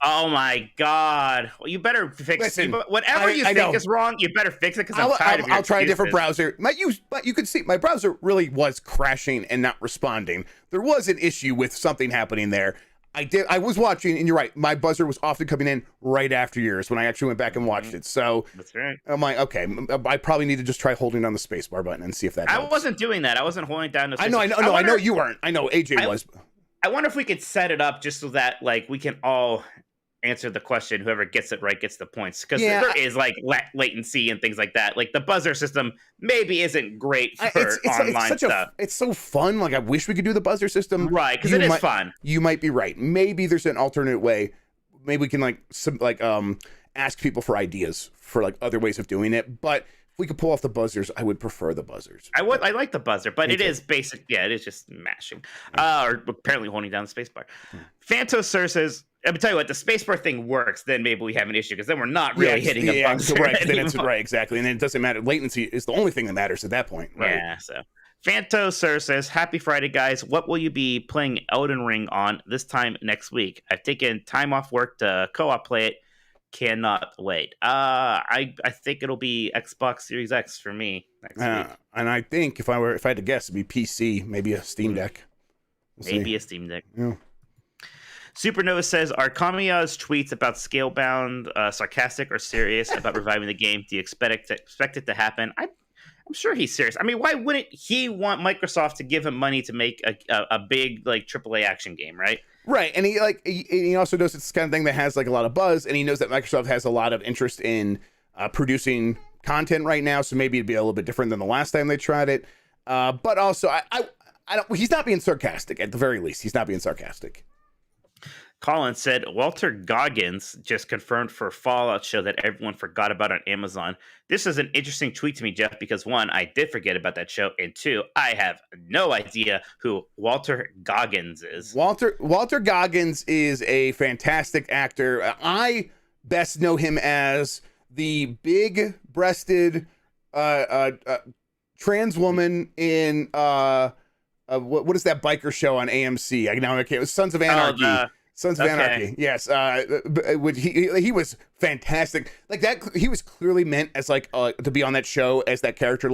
Oh my God! Well, you better fix whatever you think is wrong. You better fix it because I'm tired of your I'll try a different browser. But you can see my browser really was crashing and not responding. There was an issue with something happening there. I was watching, and you're right. My buzzer was often coming in right after yours when I actually went back and watched it. So that's right. I'm like, okay, I probably need to just try holding down the spacebar button and see if that helps. I wasn't doing that. I wasn't holding down the spacebar. I know you weren't. I know AJ was. I wonder if we could set it up just so that we can all answer the question. Whoever gets it right gets the points, because there is latency and things like that. Like the buzzer system maybe isn't great for online stuff. It's so fun. I wish we could do the buzzer system, right? Because it is fun. You might be right. Maybe there's an alternate way. Maybe we can ask people for ideas for other ways of doing it. But if we could pull off the buzzers, I would prefer the buzzers. I like the buzzer, but it is basic. Yeah, it is just mashing, or apparently holding down the spacebar. Phantosur says, I'm tell you what, the spacebar thing works, then maybe we have an issue, because then we're not really hitting a buzzer. Right, exactly. And then it doesn't matter. Latency is the only thing that matters at that point. Right? Yeah, so. Phantosur says, happy Friday, guys. What will you be playing Elden Ring on this time next week? I've taken time off work to co-op play it. Cannot wait. I think it'll be Xbox Series X for me next week. And I think if I had to guess, it'd be PC, maybe a Steam Deck. Maybe a Steam Deck. Yeah. Supernova says, are Kamiya's tweets about Scalebound sarcastic or serious about reviving the game? Do you expect it to happen? I'm sure he's serious. I mean, why wouldn't he want Microsoft to give him money to make a big AAA action game, right? Right, and he also knows it's the kind of thing that has a lot of buzz, and he knows that Microsoft has a lot of interest in producing content right now, so maybe it'd be a little bit different than the last time they tried it. But also, I don't. He's not being sarcastic. At the very least, he's not being sarcastic. Colin said, Walter Goggins just confirmed for Fallout show that everyone forgot about on Amazon. This is an interesting tweet to me, Jeff, because one, I did forget about that show, and two, I have no idea who Walter Goggins is. Walter Goggins is a fantastic actor. I best know him as the big-breasted trans woman in what is that biker show on AMC? It was Sons of Anarchy. Sons of Anarchy, yes. He was fantastic. He was clearly meant as to be on that show as that character,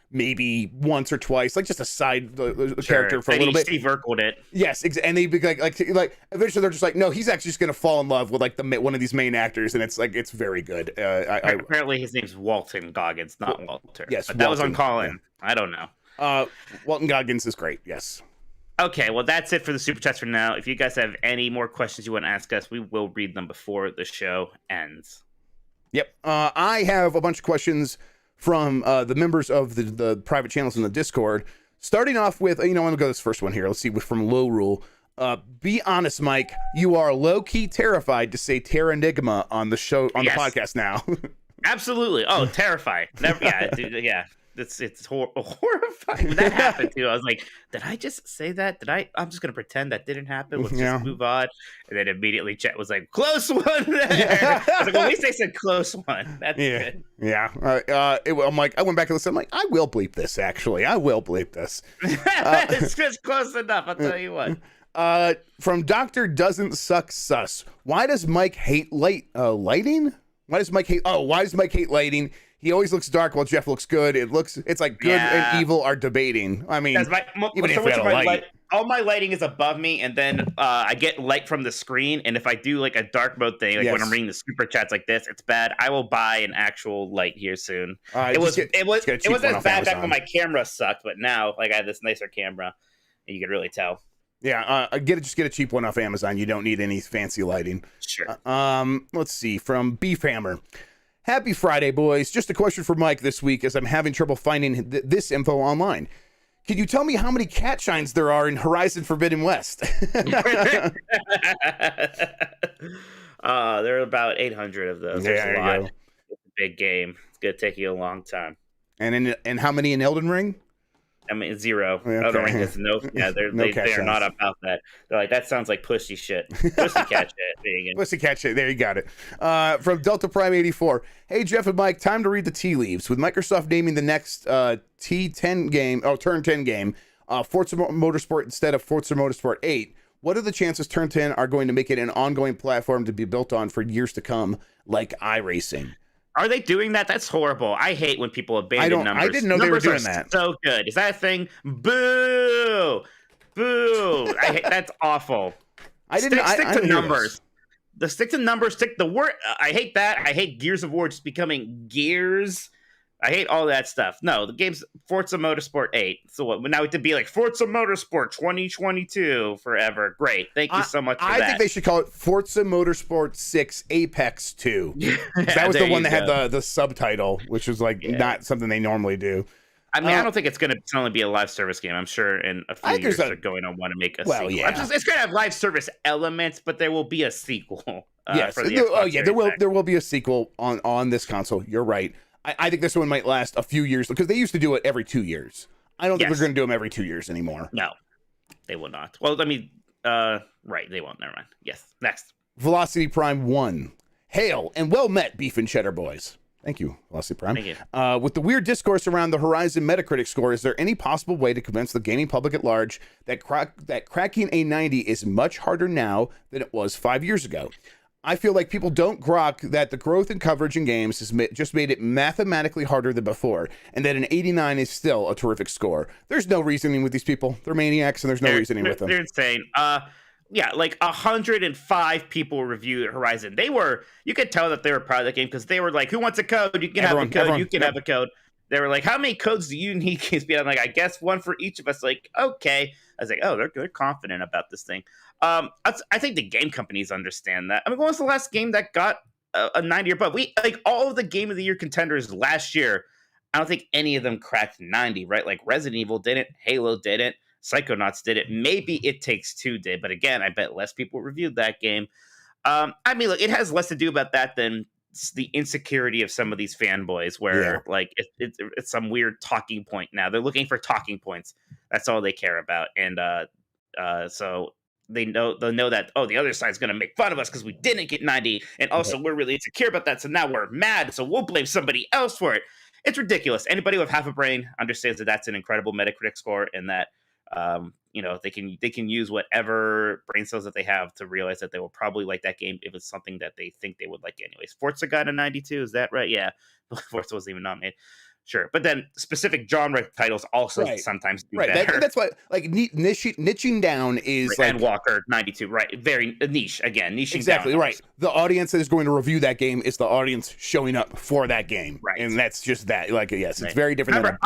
maybe once or twice, just a side character for a little bit. Steve Urkel'd it. Yes, and they'd be eventually they're just no, he's actually just gonna fall in love with one of these main actors, and it's very good. Apparently his name's Walton Goggins, not Walter. Yes, but that was on Colin. Yeah. I don't know. Walton Goggins is great. Yes. Okay, well, that's it for the Super Chats for now. If you guys have any more questions you want to ask us, we will read them before the show ends. Yep. I have a bunch of questions from the members of the private channels in the Discord. Starting off with, I'm going to go this first one here. Let's see, from Low Rule. Be honest, Mike. You are low-key terrified to say Terranigma on the show, on the podcast now. Absolutely. Oh, terrified. Never. Yeah. horrifying. When that happened too, I was like, did I just say that? I'm just gonna pretend that didn't happen. Let's just move on. And then immediately Chet was like, close one there. I was like, well, at least they said close one. That's good. Yeah. I'm like, I went back and listened. I'm like, I will bleep this. Actually, I will bleep this. It's just close enough. I'll tell you what. From Doctor Doesn't Suck Sus. Why does Mike hate lighting? Why does Mike hate lighting? He always looks dark while Jeff looks good. It's like good and evil are debating. I mean, even if we had a light. All my lighting is above me, and then I get light from the screen. And if I do like a dark mode thing, like when I'm reading the super chats like this, it's bad. I will buy an actual light here soon. It wasn't as bad back when my camera sucked, but now like I have this nicer camera, and you can really tell. Yeah, just get a cheap one off Amazon. You don't need any fancy lighting. Sure. Let's see, from Beef Hammer. Happy Friday, boys. Just a question for Mike this week, as I'm having trouble finding this info online. Can you tell me how many cat shines there are in Horizon Forbidden West? There are about 800 of those. There's a lot. It's a big game. It's gonna take you a long time. And how many in Elden Ring? I mean, 0. Okay. Elden Ring is they're not about that. They're like, that sounds like pussy shit. Pussycat shit. Pussycat shit. There, you got it. From Delta Prime 84. Hey, Jeff and Mike, time to read the tea leaves. With Microsoft naming the next Turn 10 game, Forza Motorsport instead of Forza Motorsport 8, what are the chances Turn 10 are going to make it an ongoing platform to be built on for years to come, like iRacing? Are they doing that? That's horrible. I hate when people abandon numbers. I didn't know they were doing that. So good. Is that a thing? Boo! Boo! That's awful. Stick to numbers. Stick to numbers. Stick the word. I hate that. I hate Gears of War just becoming Gears. I hate all that stuff. No, the game's Forza Motorsport 8. So what? Now it to be like Forza Motorsport 2022 forever. Great. Thank you so much for that. I think they should call it Forza Motorsport 6 Apex 2. That was the one that had the subtitle, which was like not something they normally do. I mean, I don't think it's going to only be a live service game. I'm sure in a few years they're going to want to make a sequel. Yeah. It's going to have live service elements, but there will be a sequel. Yes. For the there will be a sequel on this console. You're right. I think this one might last a few years because they used to do it every 2 years. I don't think they're going to do them every 2 years anymore. No, they will not. Well, I mean, right, they won't. Never mind. Yes, next. Velocity Prime 1. Hail and well met, Beef and Cheddar boys. Thank you, Velocity Prime. Thank you. With the weird discourse around the Horizon Metacritic score, is there any possible way to convince the gaming public at large that cracking a 90 is much harder now than it was 5 years ago? I feel like people don't grok that the growth in coverage in games has just made it mathematically harder than before, and that an 89 is still a terrific score. There's no reasoning with these people. They're maniacs, and there's no reasoning with them. They're insane. Yeah, like 105 people reviewed Horizon. You could tell that they were proud of the game because they were like, who wants a code? You can have a code. You can have a code. They were like, how many codes do you need? I'm like, I guess one for each of us. Like, okay. I was like, oh, they're confident about this thing. I think the game companies understand that. I mean, when was the last game that got a 90 or above? All of the Game of the Year contenders last year, I don't think any of them cracked 90, right? Like Resident Evil didn't, Halo didn't, Psychonauts did it. Maybe It Takes Two did, but again, I bet less people reviewed that game. I mean, look, it has less to do about that than the insecurity of some of these fanboys, where it's some weird talking point now. They're looking for talking points. That's all they care about, and so they'll know that the other side's going to make fun of us because we didn't get 90, and also we're really insecure about that. So now we're mad, so we'll blame somebody else for it. It's ridiculous. Anybody with half a brain understands that that's an incredible Metacritic score, and that they can use whatever brain cells that they have to realize that they will probably like that game if it's something that they think they would like anyways. Forza got a 92, is that right? Yeah, Forza wasn't even nominated. Sure, but then specific genre titles also sometimes do better. That's why, like, niching down is like, and Walker 92, right? Very niche again, niching exactly down. Right. The audience that is going to review that game is the audience showing up for that game, right? And that's just that. Like, yes, it's very different. Remember,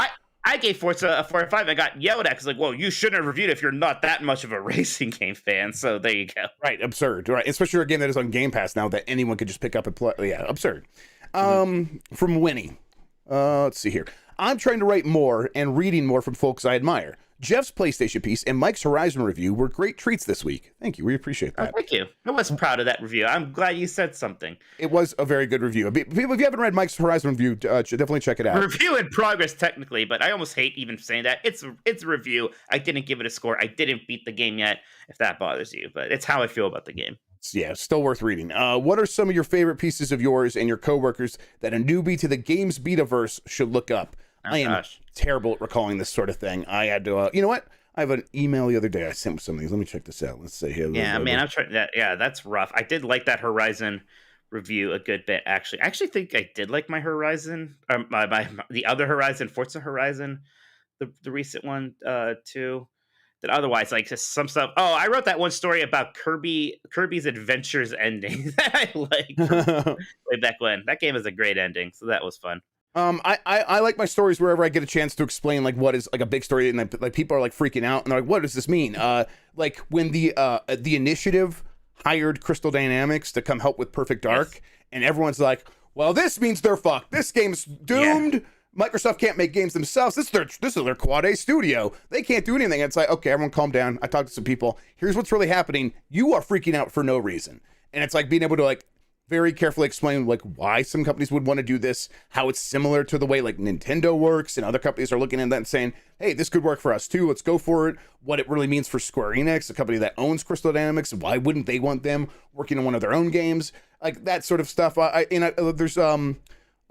I gave Forza a 4 or 5. I got yelled at because, like, well, you shouldn't have reviewed it if you're not that much of a racing game fan. So there you go. Right, absurd. Right, especially a game that is on Game Pass now that anyone could just pick up and play. Yeah, absurd. From Winnie. Let's see here. I'm trying to write more and reading more from folks I admire. Jeff's PlayStation piece and Mike's Horizon review were great treats this week. Thank you. We appreciate that. Oh, thank you. I was proud of that review. I'm glad you said something. It was a very good review. People, if you haven't read Mike's Horizon review, definitely check it out. Review in progress, technically, but I almost hate even saying that. It's a review. I didn't give it a score. I didn't beat the game yet, if that bothers you, but it's how I feel about the game. Yeah, still worth reading. What are some of your favorite pieces of yours and your coworkers that a newbie to the GamesBeativerse should look up? I am terrible at recalling this sort of thing. I had to, you know what? I have an email the other day I sent with some of these. Let me check this out. Let's see here. Yeah, man, I'm trying that. Yeah, that's rough. I did like that Horizon review a good bit, actually. I actually think I did like my Horizon, the other Horizon, Forza Horizon, the recent one too. That otherwise, like just some stuff. Oh, I wrote that one story about Kirby's Adventures ending that I liked way back when. That game is a great ending, so that was fun. I like my stories wherever I get a chance to explain like what is like a big story, and like people are like freaking out and they're like, what does this mean? Like when the initiative hired Crystal Dynamics to come help with Perfect Dark, yes. And everyone's like, well, this means they're fucked. This game's doomed. Yeah. Microsoft can't make games themselves. This is their Quad A studio. They can't do anything. It's like, okay, everyone calm down. I talked to some people. Here's what's really happening. You are freaking out for no reason. And it's like being able to like very carefully explain like why some companies would want to do this, how it's similar to the way like Nintendo works, and other companies are looking at that and saying, hey, this could work for us too. Let's go for it. What it really means for Square Enix, a company that owns Crystal Dynamics. Why wouldn't they want them working on one of their own games? Like that sort of stuff. There's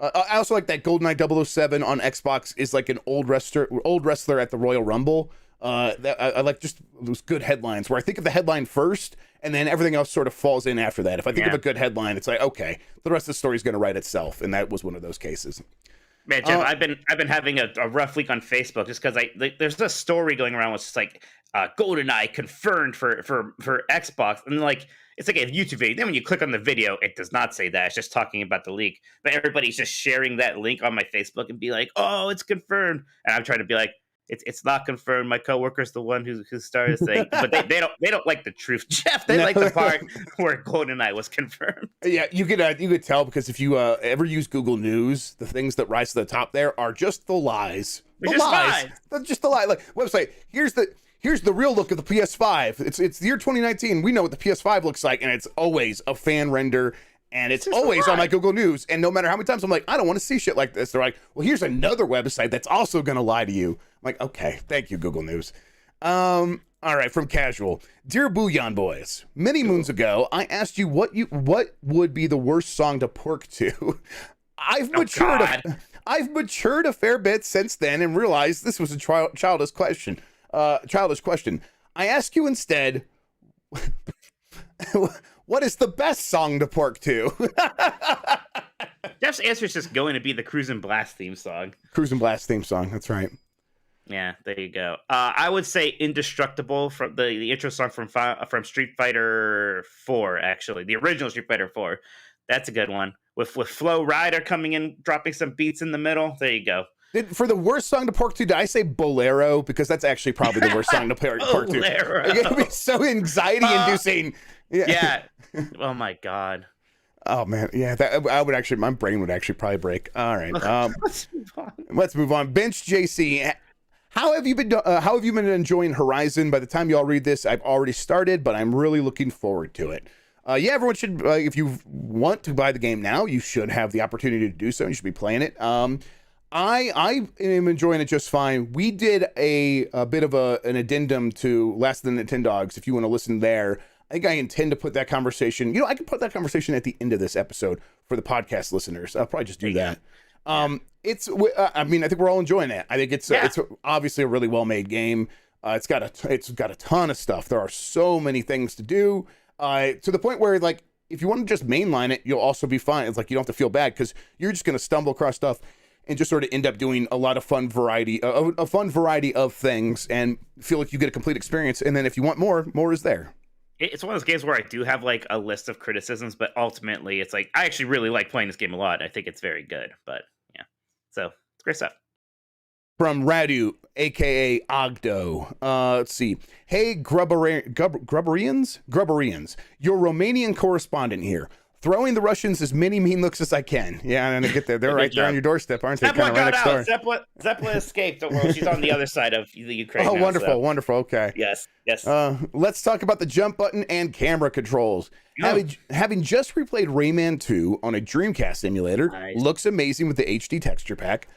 I also like that GoldenEye 007 on Xbox is like an old wrestler at the Royal Rumble. I like just those good headlines where I think of the headline first and then everything else sort of falls in after that. If I think of a good headline, it's like, okay, the rest of the story is going to write itself. And that was one of those cases. Man, Jeff, I've been having a rough week on Facebook just because there's a story going around with just like GoldenEye confirmed for Xbox, and like it's like a YouTube video. Then when you click on the video, it does not say that. It's just talking about the leak. But everybody's just sharing that link on my Facebook and be like, "Oh, it's confirmed." And I'm trying to be like, "It's not confirmed." My coworker's the one who started saying, but they don't like the truth, Jeff. They like the part where GoldenEye was confirmed. Yeah, you could tell because if you ever use Google News, the things that rise to the top there are just the lies. They're just the lie. Like website. Here's the real look of the PS5. It's the year 2019. We know what the PS5 looks like, and it's always a fan render, and it's always on my Google News. And no matter how many times I'm like, I don't want to see shit like this, they're like, well, here's another website that's also going to lie to you. I'm like, okay, thank you, Google News. All right, from Casual. Dear Bouillon Boys, many moons ago, I asked you what would be the worst song to pork to. I've matured a fair bit since then and realized this was a childish question. I ask you instead, what is the best song to pork to? Jeff's answer is just going to be the Cruise and Blast theme song. Cruise and Blast theme song, that's right. Yeah, there you go. I would say Indestructible from the intro song from Street Fighter 4, actually. The original Street Fighter 4. That's a good one. With Flo Rida coming in, dropping some beats in the middle. There you go. For the worst song to pork to, did I say Bolero? Because that's actually probably the worst song to pork to. It'd be so anxiety-inducing. Yeah. Oh, my God. Oh, man. Yeah, my brain would actually probably break. All right. Let's move on. Bench JC. How have you been enjoying Horizon? By the time y'all read this, I've already started, but I'm really looking forward to it. Yeah, everyone should, if you want to buy the game now, you should have the opportunity to do so. You should be playing it. I am enjoying it just fine. We did a bit of an addendum to Last of the Nintendogs. If you want to listen there, I think I intend to put that conversation. I can put that conversation at the end of this episode for the podcast listeners. I'll probably just do that. I think we're all enjoying it. I think it's obviously a really well made game. It's got a ton of stuff. There are so many things to do. To the point where like if you want to just mainline it, you'll also be fine. It's like you don't have to feel bad because you're just going to stumble across stuff and just sort of end up doing a lot of fun variety of things and feel like you get a complete experience. And then if you want more is there. It's one of those games where I do have like a list of criticisms, but ultimately it's like I actually really like playing this game a lot. I think it's very good, but yeah. So it's great stuff. From Radu, aka Ogdo. Let's see. Hey, Grubberians, your Romanian correspondent here. Throwing the Russians as many mean looks as I can. Yeah, I'm gonna get there. They're right there on your doorstep, aren't they? Zeppelin got out. Zeppelin escaped. Well, she's on the other side of the Ukraine. Oh, now, wonderful, so. wonderful. Okay. Yes. Let's talk about the jump button and camera controls. Oh. Having just replayed Rayman 2 on a Dreamcast emulator, looks amazing with the HD texture pack.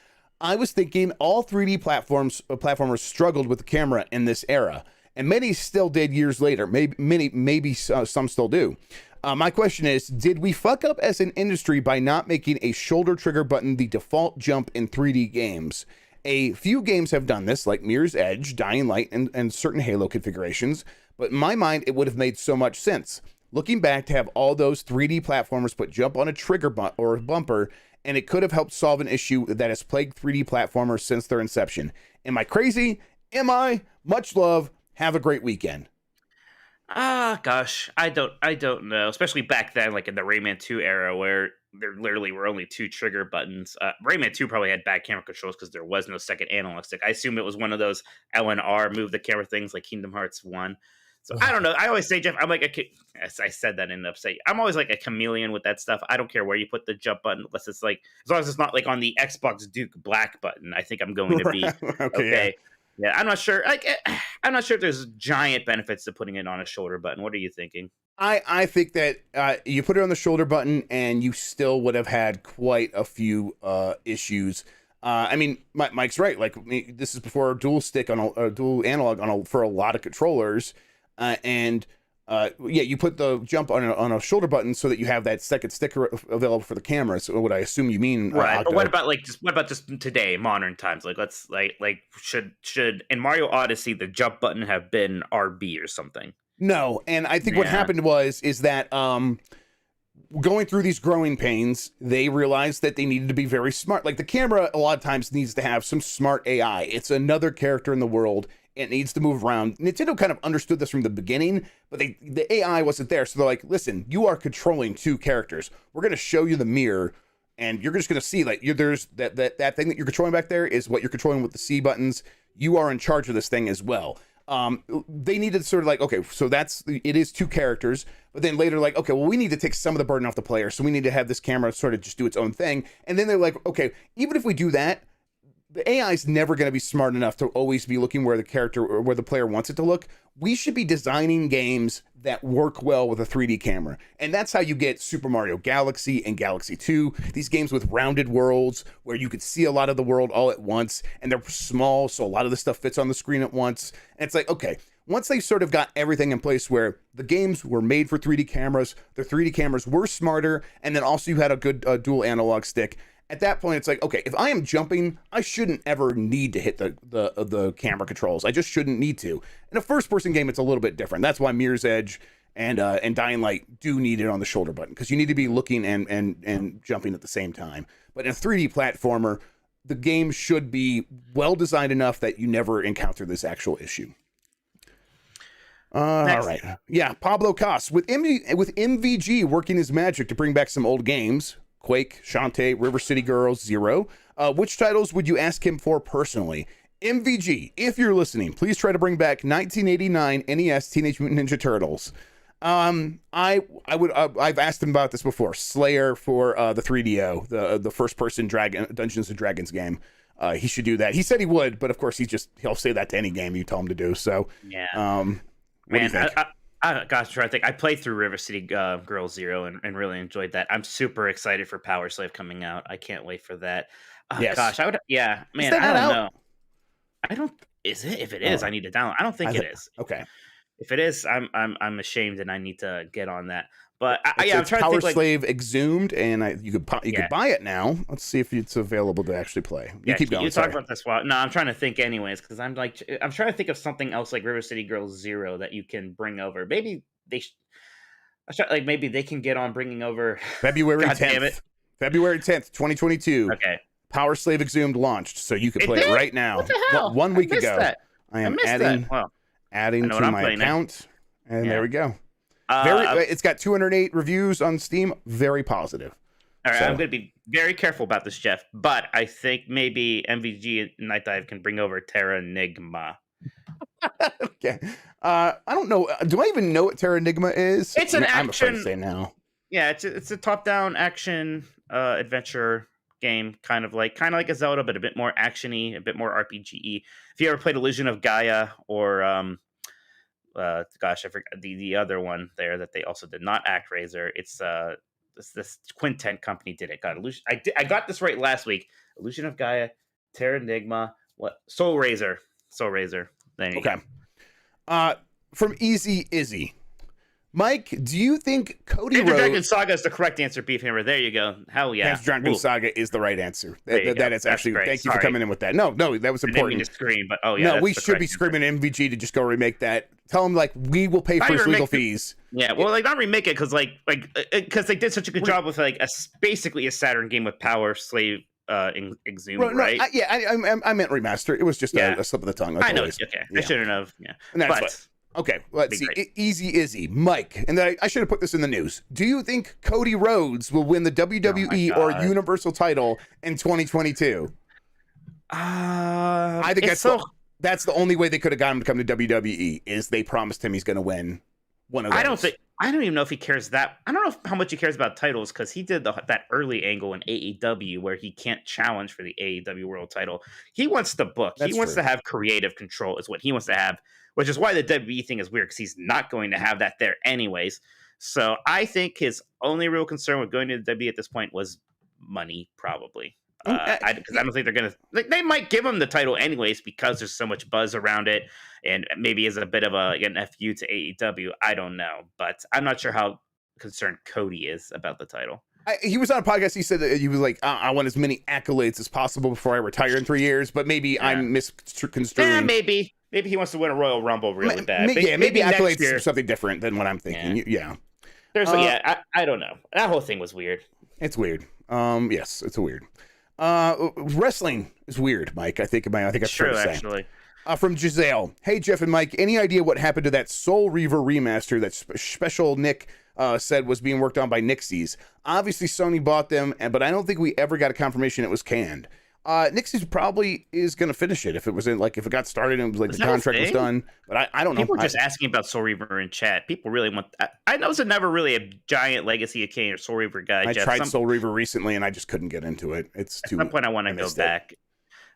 I was thinking all 3D platformers struggled with the camera in this era, and many still did years later. Maybe some still do. My question is, did we fuck up as an industry by not making a shoulder trigger button the default jump in 3D games? A few games have done this, like Mirror's Edge, Dying Light, and certain Halo configurations, but in my mind, it would have made so much sense. Looking back, to have all those 3D platformers put jump on a trigger or a bumper, and it could have helped solve an issue that has plagued 3D platformers since their inception. Am I crazy? Am I? Much love. Have a great weekend. Gosh, I don't know. Especially back then, like in the Rayman 2 era, where there literally were only 2 trigger buttons. Rayman 2 probably had bad camera controls because there was no second analog stick. I assume it was one of those L and R move the camera things like Kingdom Hearts 1. So I don't know. I always say, Jeff, I'm like I said that in the upstate. I'm always like a chameleon with that stuff. I don't care where you put the jump button, unless it's like, as long as it's not like on the Xbox Duke Black button. I think I'm going to be okay. Yeah, I'm not sure. I'm not sure if there's giant benefits to putting it on a shoulder button. What are you thinking? I think that you put it on the shoulder button and you still would have had quite a few issues. I mean, Mike's right. Like, this is before dual stick on a dual analog for a lot of controllers, you put the jump on a shoulder button so that you have that second sticker available for the camera. So what I assume you mean, right? But what about just today, modern times? Like, let's should in Mario Odyssey the jump button have been RB or something? No, and I think what happened is that going through these growing pains, they realized that they needed to be very smart. Like, the camera a lot of times needs to have some smart AI. It's another character in the world. It needs to move around. Nintendo kind of understood this from the beginning, but the AI wasn't there. So they're like, listen, you are controlling 2 characters. We're going to show you the mirror, and you're just going to see, like, there's that thing that you're controlling back there is what you're controlling with the C buttons. You are in charge of this thing as well. They needed to sort of like, okay, so it is 2 characters, but then later, like, okay, well, we need to take some of the burden off the player. So we need to have this camera sort of just do its own thing. And then they're like, okay, even if we do that, the AI is never going to be smart enough to always be looking where the character or where the player wants it to look. We should be designing games that work well with a 3D camera. And that's how you get Super Mario Galaxy and Galaxy 2, these games with rounded worlds where you could see a lot of the world all at once, and they're small, so a lot of the stuff fits on the screen at once. And it's like, okay, once they sort of got everything in place where the games were made for 3D cameras, the 3D cameras were smarter, and then also you had a good dual analog stick. At that point, it's like, okay, if I am jumping, I shouldn't ever need to hit the camera controls. I just shouldn't need to. In a first-person game, it's a little bit different. That's why Mirror's Edge and Dying Light do need it on the shoulder button, because you need to be looking and jumping at the same time. But in a 3D platformer, the game should be well designed enough that you never encounter this actual issue. All right. Yeah, Pablo Cos. With MVG working his magic to bring back some old games, Quake, Shantae, River City Girls, Zero, which titles would you ask him for personally? MVG, if you're listening, please try to bring back 1989 NES Teenage Mutant Ninja Turtles. I've asked him about this before. Slayer for the 3DO, the first person Dungeons and Dragons game. He should do that. He said he would, but of course he'll say that to any game you tell him to do. So yeah, what do you think? Gosh, I think I played through River City Girls Zero and really enjoyed that. I'm super excited for Power Slave coming out. I can't wait for that. Yes. Gosh, I would. Yeah, man, I don't know. I don't. Is it? If it is, I need to download. I don't think it is. Okay. If it is, I'm ashamed and I need to get on that. But I'm trying to Power think. Like, Slave Exhumed, and you could buy it now. Let's see if it's available to actually play. You keep going. You talk about this while. No, I'm trying to think anyways, because I'm trying to think of something else like River City Girls Zero that you can bring over. Maybe maybe they can get on bringing over February 10th. February 10th, 2022. Okay. Power Slave Exhumed launched, so you can play it right now. What the hell? 1 week ago. That. I am adding to my account, and there we go. It's got 208 reviews on Steam. Very positive. All right, I'm going to be very careful about this, Jeff. But I think maybe MVG and Night Dive can bring over Terra Enigma. Okay. I don't know. Do I even know what Terra Enigma is? It's an action. I'm afraid to say now. Yeah, it's a top-down action adventure game, kind of like a Zelda, but a bit more actiony, a bit more RPG-y. If you ever played Illusion of Gaia or gosh, I forgot the other one there that they also did, not ActRaiser. It's this Quintet company did it. God, Illusion. I got this right last week. Illusion of Gaia, Terra Enigma, what? Soul Razor. There you go. From Easy Izzy. Mike, do you think Cody Panzer Rhodes... Dragoon Saga is the correct answer, Beefhammer. There you go. Hell yeah. Panzer Dragoon Saga is the right answer. That is actually... Great. Thank you for coming in with that. No, that was important. I didn't mean to scream, but no, we should be screaming at MVG to just go remake that. Tell them, like, we will pay for his legal fees. Yeah, well, like, not remake it, because they did such a good job with, like, basically a Saturn game with Power Slave Exhumed, right? I meant remaster. It was just a slip of the tongue. I know. Okay. Yeah. I shouldn't have. Yeah. But... Okay, let's see. Easy Izzy. Mike, and I should have put this in the news. Do you think Cody Rhodes will win the WWE or Universal title in 2022? I think that's the only way they could have got him to come to WWE is they promised him he's going to win one of those. I don't even know if he cares that. I don't know how much he cares about titles because he did that early angle in AEW where he can't challenge for the AEW World Title. He wants to book. He wants to have creative control is what he wants to have, which is why the WWE thing is weird because he's not going to have that there anyways. So I think his only real concern with going to the WWE at this point was money, probably. Because I don't think they're going to... They might give him the title anyways because there's so much buzz around it and maybe as a bit of an FU to AEW. I don't know. But I'm not sure how concerned Cody is about the title. He was on a podcast. He said that he was like, I want as many accolades as possible before I retire in 3 years. But maybe I'm misconstruing. Yeah, maybe. Maybe he wants to win a Royal Rumble really bad. Maybe accolades is something different than what I'm thinking. Yeah. I don't know. That whole thing was weird. It's weird. Yes, it's weird. Wrestling is weird, Mike. I think that's true, fair to say. Actually. From Giselle. Hey, Jeff and Mike, any idea what happened to that Soul Reaver remaster that Special Nick said was being worked on by Nixies? Obviously, Sony bought them, but I don't think we ever got a confirmation it was canned. Nixies probably is going to finish it if it got started and it was like the contract was done. But I don't know. People were just asking about Soul Reaver in chat. People really want. I know it's never really a giant Legacy of Kain or Soul Reaver guy. I tried Soul Reaver recently and I just couldn't get into it. It's too. At some point, I want to go back.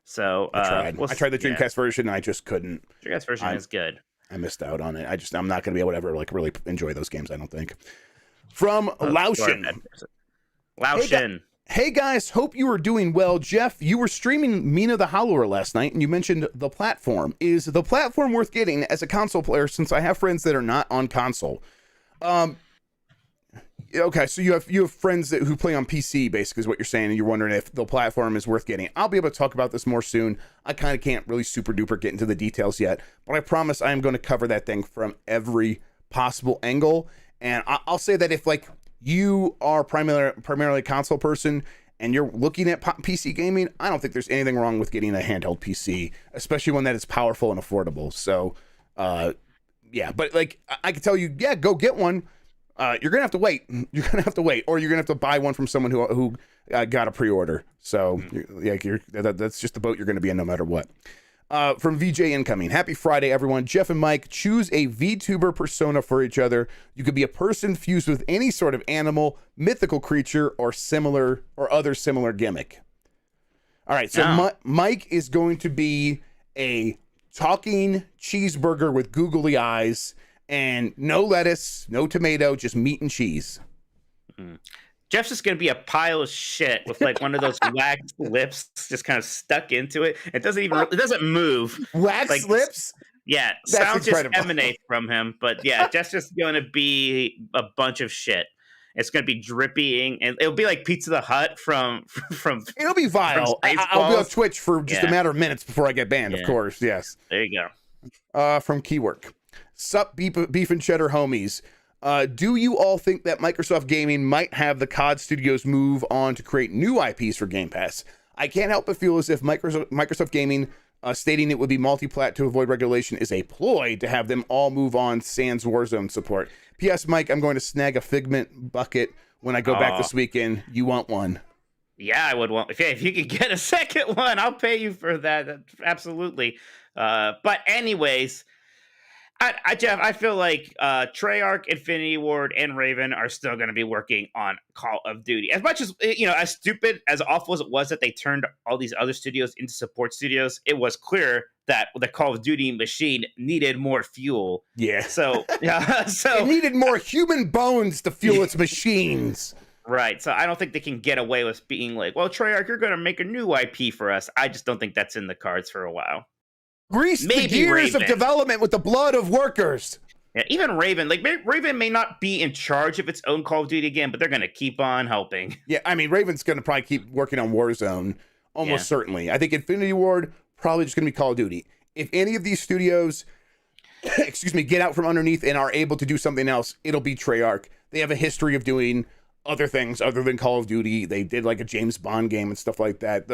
So I tried the Dreamcast version and I just couldn't. Dreamcast version is good. I missed out on it. I'm not going to be able to ever really enjoy those games. I don't think. From Laushin. Hey guys, hope you are doing well. Jeff, you were streaming Mina the Hollower last night and you mentioned the platform. Is the platform worth getting as a console player since I have friends that are not on console? Okay, so you have friends who play on PC, basically, is what you're saying, and you're wondering if the platform is worth getting. I'll be able to talk about this more soon. I kind of can't really super duper get into the details yet, but I promise I am going to cover that thing from every possible angle. And I'll say that if like you are primarily a console person and you're looking at PC gaming, I don't think there's anything wrong with getting a handheld PC, especially one that is powerful and affordable. So, yeah, but like I can tell you, yeah, go get one. You're gonna have to wait. Or you're gonna have to buy one from someone who got a pre-order. So, that's just the boat you're gonna be in, no matter what. From VJ Incoming. Happy Friday, everyone. Jeff and Mike, choose a VTuber persona for each other. You could be a person fused with any sort of animal, mythical creature, or other similar gimmick. All right, so Mike is going to be a talking cheeseburger with googly eyes and no lettuce, no tomato, just meat and cheese. Jeff's just gonna be a pile of shit with like one of those waxed lips just kind of stuck into it. It doesn't move. Waxed lips? Yeah, sounds just emanate from him. But yeah, Jeff's just gonna be a bunch of shit. It's gonna be dripping, and it'll be like Pizza the Hut from. It'll be vile. I'll be on Twitch for just a matter of minutes before I get banned. Of course, yes. There you go. From Keywork. Sup, beef and cheddar homies. Do you all think that Microsoft Gaming might have the COD studios move on to create new IPs for Game Pass? I can't help but feel as if Microsoft Gaming stating it would be multi-plat to avoid regulation is a ploy to have them all move on sans Warzone support. P.S. Mike, I'm going to snag a Figment bucket when I go back this weekend. You want one? Yeah, I would want. If you could get a second one, I'll pay you for that. Absolutely. But anyways, Jeff, I feel like Treyarch, Infinity Ward, and Raven are still going to be working on Call of Duty. As much as, as stupid, as awful as it was that they turned all these other studios into support studios, it was clear that the Call of Duty machine needed more fuel. Yeah. So, it needed more human bones to fuel its machines. Right. So I don't think they can get away with being like, well, Treyarch, you're going to make a new IP for us. I just don't think that's in the cards for a while. Grease the gears of development with the blood of workers. Yeah, even Raven. Raven may not be in charge of its own Call of Duty again, but they're going to keep on helping. Yeah, I mean, Raven's going to probably keep working on Warzone, almost certainly. I think Infinity Ward, probably just going to be Call of Duty. If any of these studios, get out from underneath and are able to do something else, it'll be Treyarch. They have a history of doing other things other than Call of Duty. They did like a James Bond game and stuff like that.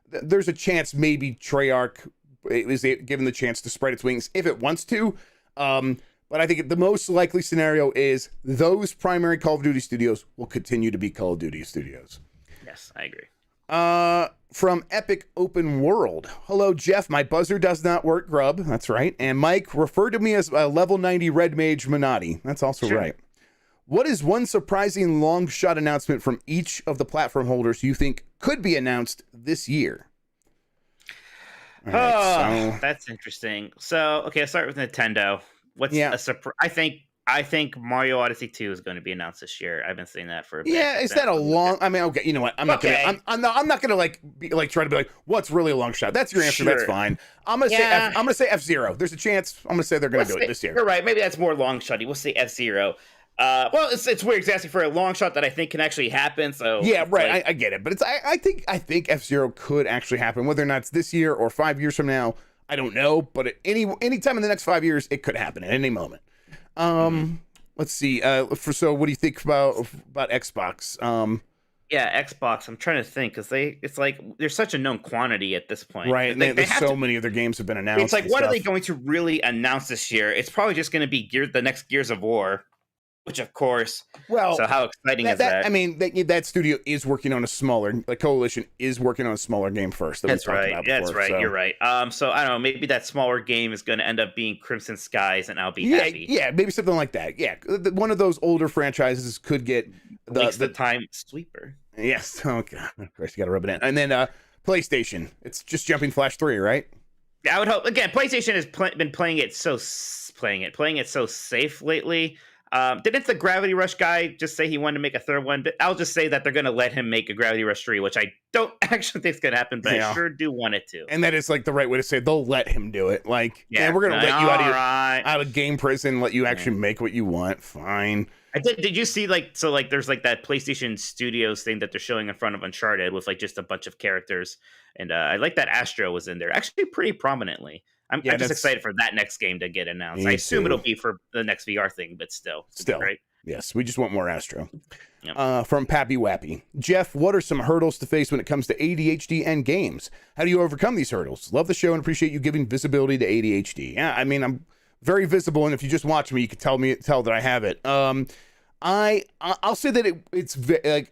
There's a chance maybe Treyarch is given the chance to spread its wings if it wants to. But I think the most likely scenario is those primary Call of Duty studios will continue to be Call of Duty studios. Yes, I agree. From Epic Open World. Hello, Jeff. My buzzer does not work, Grubb. That's right. And Mike, refer to me as a level 90 Red Mage Minotti. That's also right. What is one surprising long shot announcement from each of the platform holders you think could be announced this year? Right, that's interesting. So, okay, I'll start with Nintendo. What's a surprise? I think Mario Odyssey 2 is going to be announced this year. I've been saying that for a bit. Yeah, is that a long? I mean, okay, you know what? I'm not gonna try to be like, what's really a long shot? That's your answer. Sure. That's fine. I'm gonna say F-Zero. There's a chance. I'm gonna say they're gonna do it this year. You're right. Maybe that's more long shotty. We'll say F-Zero. Well, it's weird asking for a long shot that I think can actually happen. So yeah, right. Like, I get it, but I think F-Zero could actually happen. Whether or not it's this year or 5 years from now, I don't know. But at any time in the next 5 years, it could happen at any moment. Let's see. So what do you think about Xbox? Yeah, Xbox. I'm trying to think because it's like there's such a known quantity at this point, right? And there's so many of their games have been announced. It's like, what are they going to really announce this year? It's probably just going to be the next Gears of War. Which, of course, so how exciting is that? I mean, that studio is working on a smaller, Coalition is working on a smaller game first. That's right. That's right. So. You're right. So I don't know. Maybe that smaller game is going to end up being Crimson Skies, and I'll be happy. Yeah, maybe something like that. Yeah, one of those older franchises could get the time sweeper. Yes. Oh god. Of course, you got to rub it in. And then PlayStation. It's just Jumping Flash 3, right? I would hope. Again, PlayStation has been playing it so safe lately. Didn't the Gravity Rush guy just say he wanted to make a third one? I'll just say that they're going to let him make a Gravity Rush 3, which I don't actually think is going to happen, but I sure do want it to. And that is like the right way to say it. They'll let him do it. Like, we're going to let you out of game prison, let you actually make what you want. Fine. Did you see there's like that PlayStation Studios thing that they're showing in front of Uncharted with like just a bunch of characters, and I like that Astro was in there actually pretty prominently. I'm just excited for that next game to get announced. I assume it'll be for the next VR thing, but still, right? Yes, we just want more Astro. Yep. From Pappy Wappy. Jeff, what are some hurdles to face when it comes to ADHD and games? How do you overcome these hurdles? Love the show and appreciate you giving visibility to ADHD. Yeah, I mean, I'm very visible, and if you just watch me, you can tell that I have it. I'll say that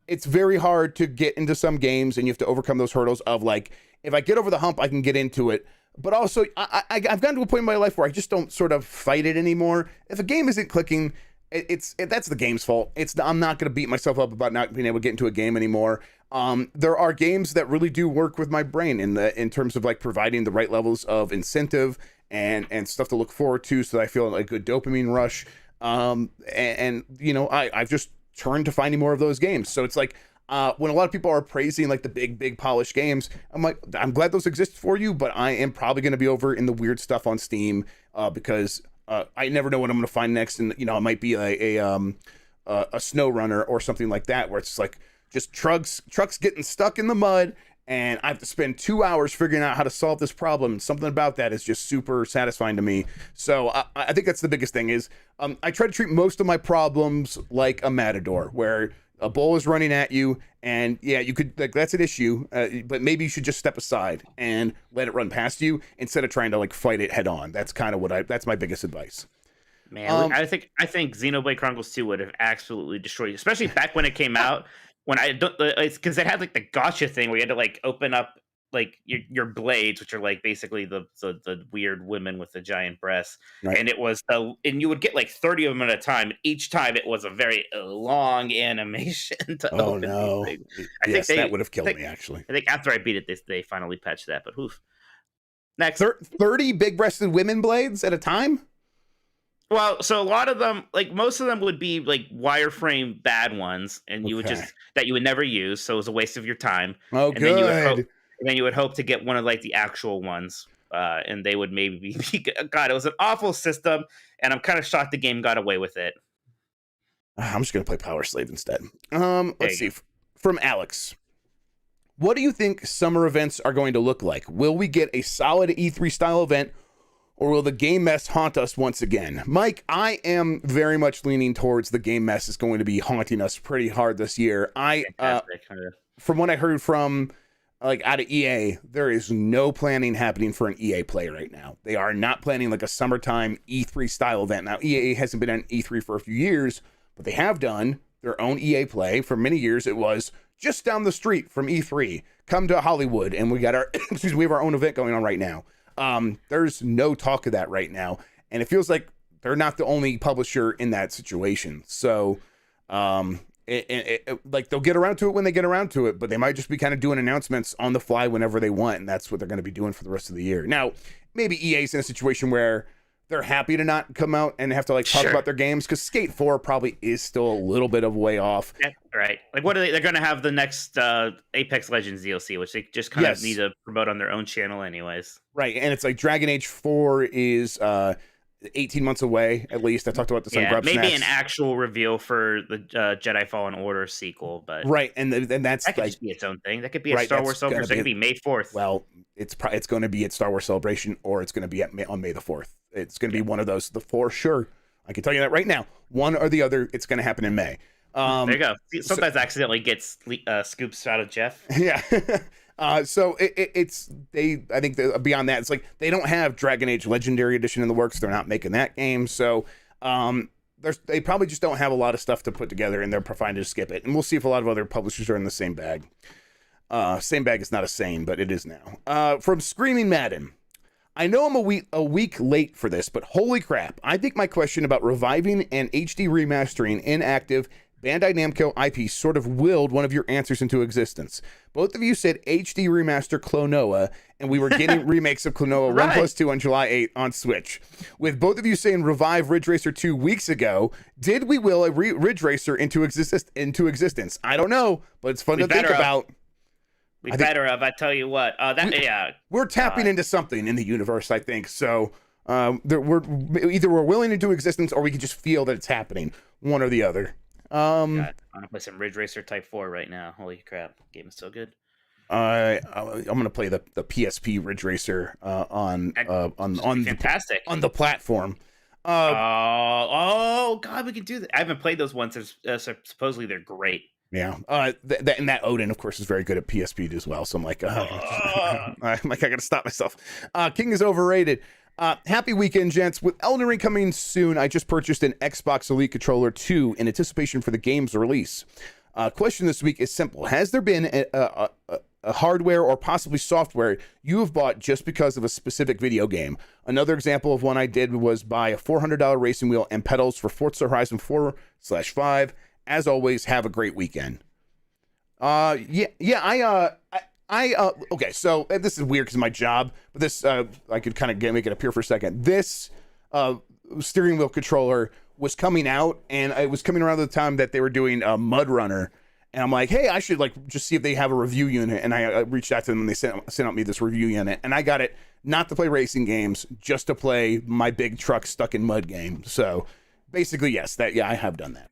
it's very hard to get into some games, and you have to overcome those hurdles of like, if I get over the hump, I can get into it. But also, I've gotten to a point in my life where I just don't sort of fight it anymore. If a game isn't clicking, that's the game's fault. I'm not going to beat myself up about not being able to get into a game anymore. There are games that really do work with my brain in terms of like providing the right levels of incentive and stuff to look forward to, so that I feel a good dopamine rush. And you know, I've just turned to finding more of those games. So it's like, when a lot of people are praising like the big polished games, I'm like, I'm glad those exist for you, but I am probably going to be over in the weird stuff on Steam, because I never know what I'm going to find next. And, you know, it might be a snow runner or something like that, where it's like just trucks getting stuck in the mud, and I have to spend 2 hours figuring out how to solve this problem. Something about that is just super satisfying to me. So I think that's the biggest thing is, I try to treat most of my problems like a matador, where a bull is running at you, and yeah, you could, like, that's an issue, but maybe you should just step aside and let it run past you instead of trying to like fight it head on. That's kind of that's my biggest advice. Man, I think Xenoblade Chronicles 2 would have absolutely destroyed you, especially back when it came out. When it's because it had like the gotcha thing where you had to like open up like your blades, which are like basically the weird women with the giant breasts, Right. and and you would get like 30 of them at a time. And each time it was a very long animation to Oh open no! these things. Yes, that would have killed me actually. I think after I beat it, they finally patched that. But oof. Next, 30 big-breasted women blades at a time. Well, so a lot of them, like most of them, would be like wireframe bad ones, and you would that you would never use, so it was a waste of your time. Oh, and good. Then you would hope to get one of like the actual ones, and they would maybe be. God, it was an awful system, and I'm kind of shocked the game got away with it. I'm just gonna play Power Slave instead. Let's see. From Alex, what do you think summer events are going to look like? Will we get a solid E3 style event? Or will the game mess haunt us once again? Mike, I am very much leaning towards the game mess is going to be haunting us pretty hard this year. From what I heard from like out of EA, there is no planning happening for an EA Play right now. They are not planning like a summertime E3 style event. Now, EA hasn't been on E3 for a few years, but they have done their own EA Play. For many years, it was just down the street from E3. Come to Hollywood, and we got our we have our own event going on right now. There's no talk of that right now, and it feels like they're not the only publisher in that situation. So, like they'll get around to it when they get around to it, but they might just be kind of doing announcements on the fly whenever they want, and that's what they're going to be doing for the rest of the year. Now, maybe EA's in a situation where they're happy to not come out and have to like talk about their games, because Skate 4 probably is still a little bit of a way off. Yeah, right. Like, what are they? They're going to have the next Apex Legends DLC, which they just kind of need to promote on their own channel anyways. Right, and it's like Dragon Age 4 is 18 months away, at least. I talked about this on Grubb maybe Snacks. an actual reveal for the Jedi Fallen Order sequel, but right, and that's that could like, just be its own thing. That could be a Star Wars Celebration. That could be May 4th. Well, it's going to be at Star Wars Celebration, or it's going to be on May the 4th. It's going to be one of those, for sure. I can tell you that right now. One or the other, it's going to happen in May. There you go. Sometimes accidentally gets scoops out of Jeff. Yeah. So I think beyond that, it's like they don't have Dragon Age Legendary Edition in the works. They're not making that game. So they probably just don't have a lot of stuff to put together, and they're trying to skip it. And we'll see if a lot of other publishers are in the same bag. Same bag is not a saying, but it is now. From Screaming Madden. I know I'm a week late for this, but holy crap. I think my question about reviving and HD remastering inactive Bandai Namco IP sort of willed one of your answers into existence. Both of you said HD remaster Klonoa, and we were getting remakes of Klonoa 1+2 on July 8th on Switch. With both of you saying revive Ridge Racer 2 weeks ago, did we will a Ridge Racer into existence? I don't know, but it's fun to think about. We better have, I tell you what. We're tapping into something in the universe, I think. So we're willing into existence, or we can just feel that it's happening, one or the other. I'm gonna play some Ridge Racer Type 4 right now. Holy crap, game is so good. I'm gonna play the PSP Ridge Racer on fantastic on the platform. Oh god, we can do that. I haven't played those ones. Supposedly they're great. Yeah, and that Odin, of course, is very good at PSP as well. So I'm like, I gotta stop myself. King is overrated. Happy weekend, gents. With Elden Ring coming soon, I just purchased an Xbox Elite Controller 2 in anticipation for the game's release. Question this week is simple. Has there been a hardware or possibly software you have bought just because of a specific video game? Another example of one I did was buy a $400 racing wheel and pedals for Forza Horizon 4/5. As always, have a great weekend. Okay, so this is weird because of my job, but this, I could kind of make it appear for a second. This steering wheel controller was coming out, and it was coming around the time that they were doing Mud Runner, and I'm like, hey, I should like just see if they have a review unit, and I reached out to them, and they sent out me this review unit, and I got it not to play racing games, just to play my big truck stuck in mud game. So basically, yes, I have done that.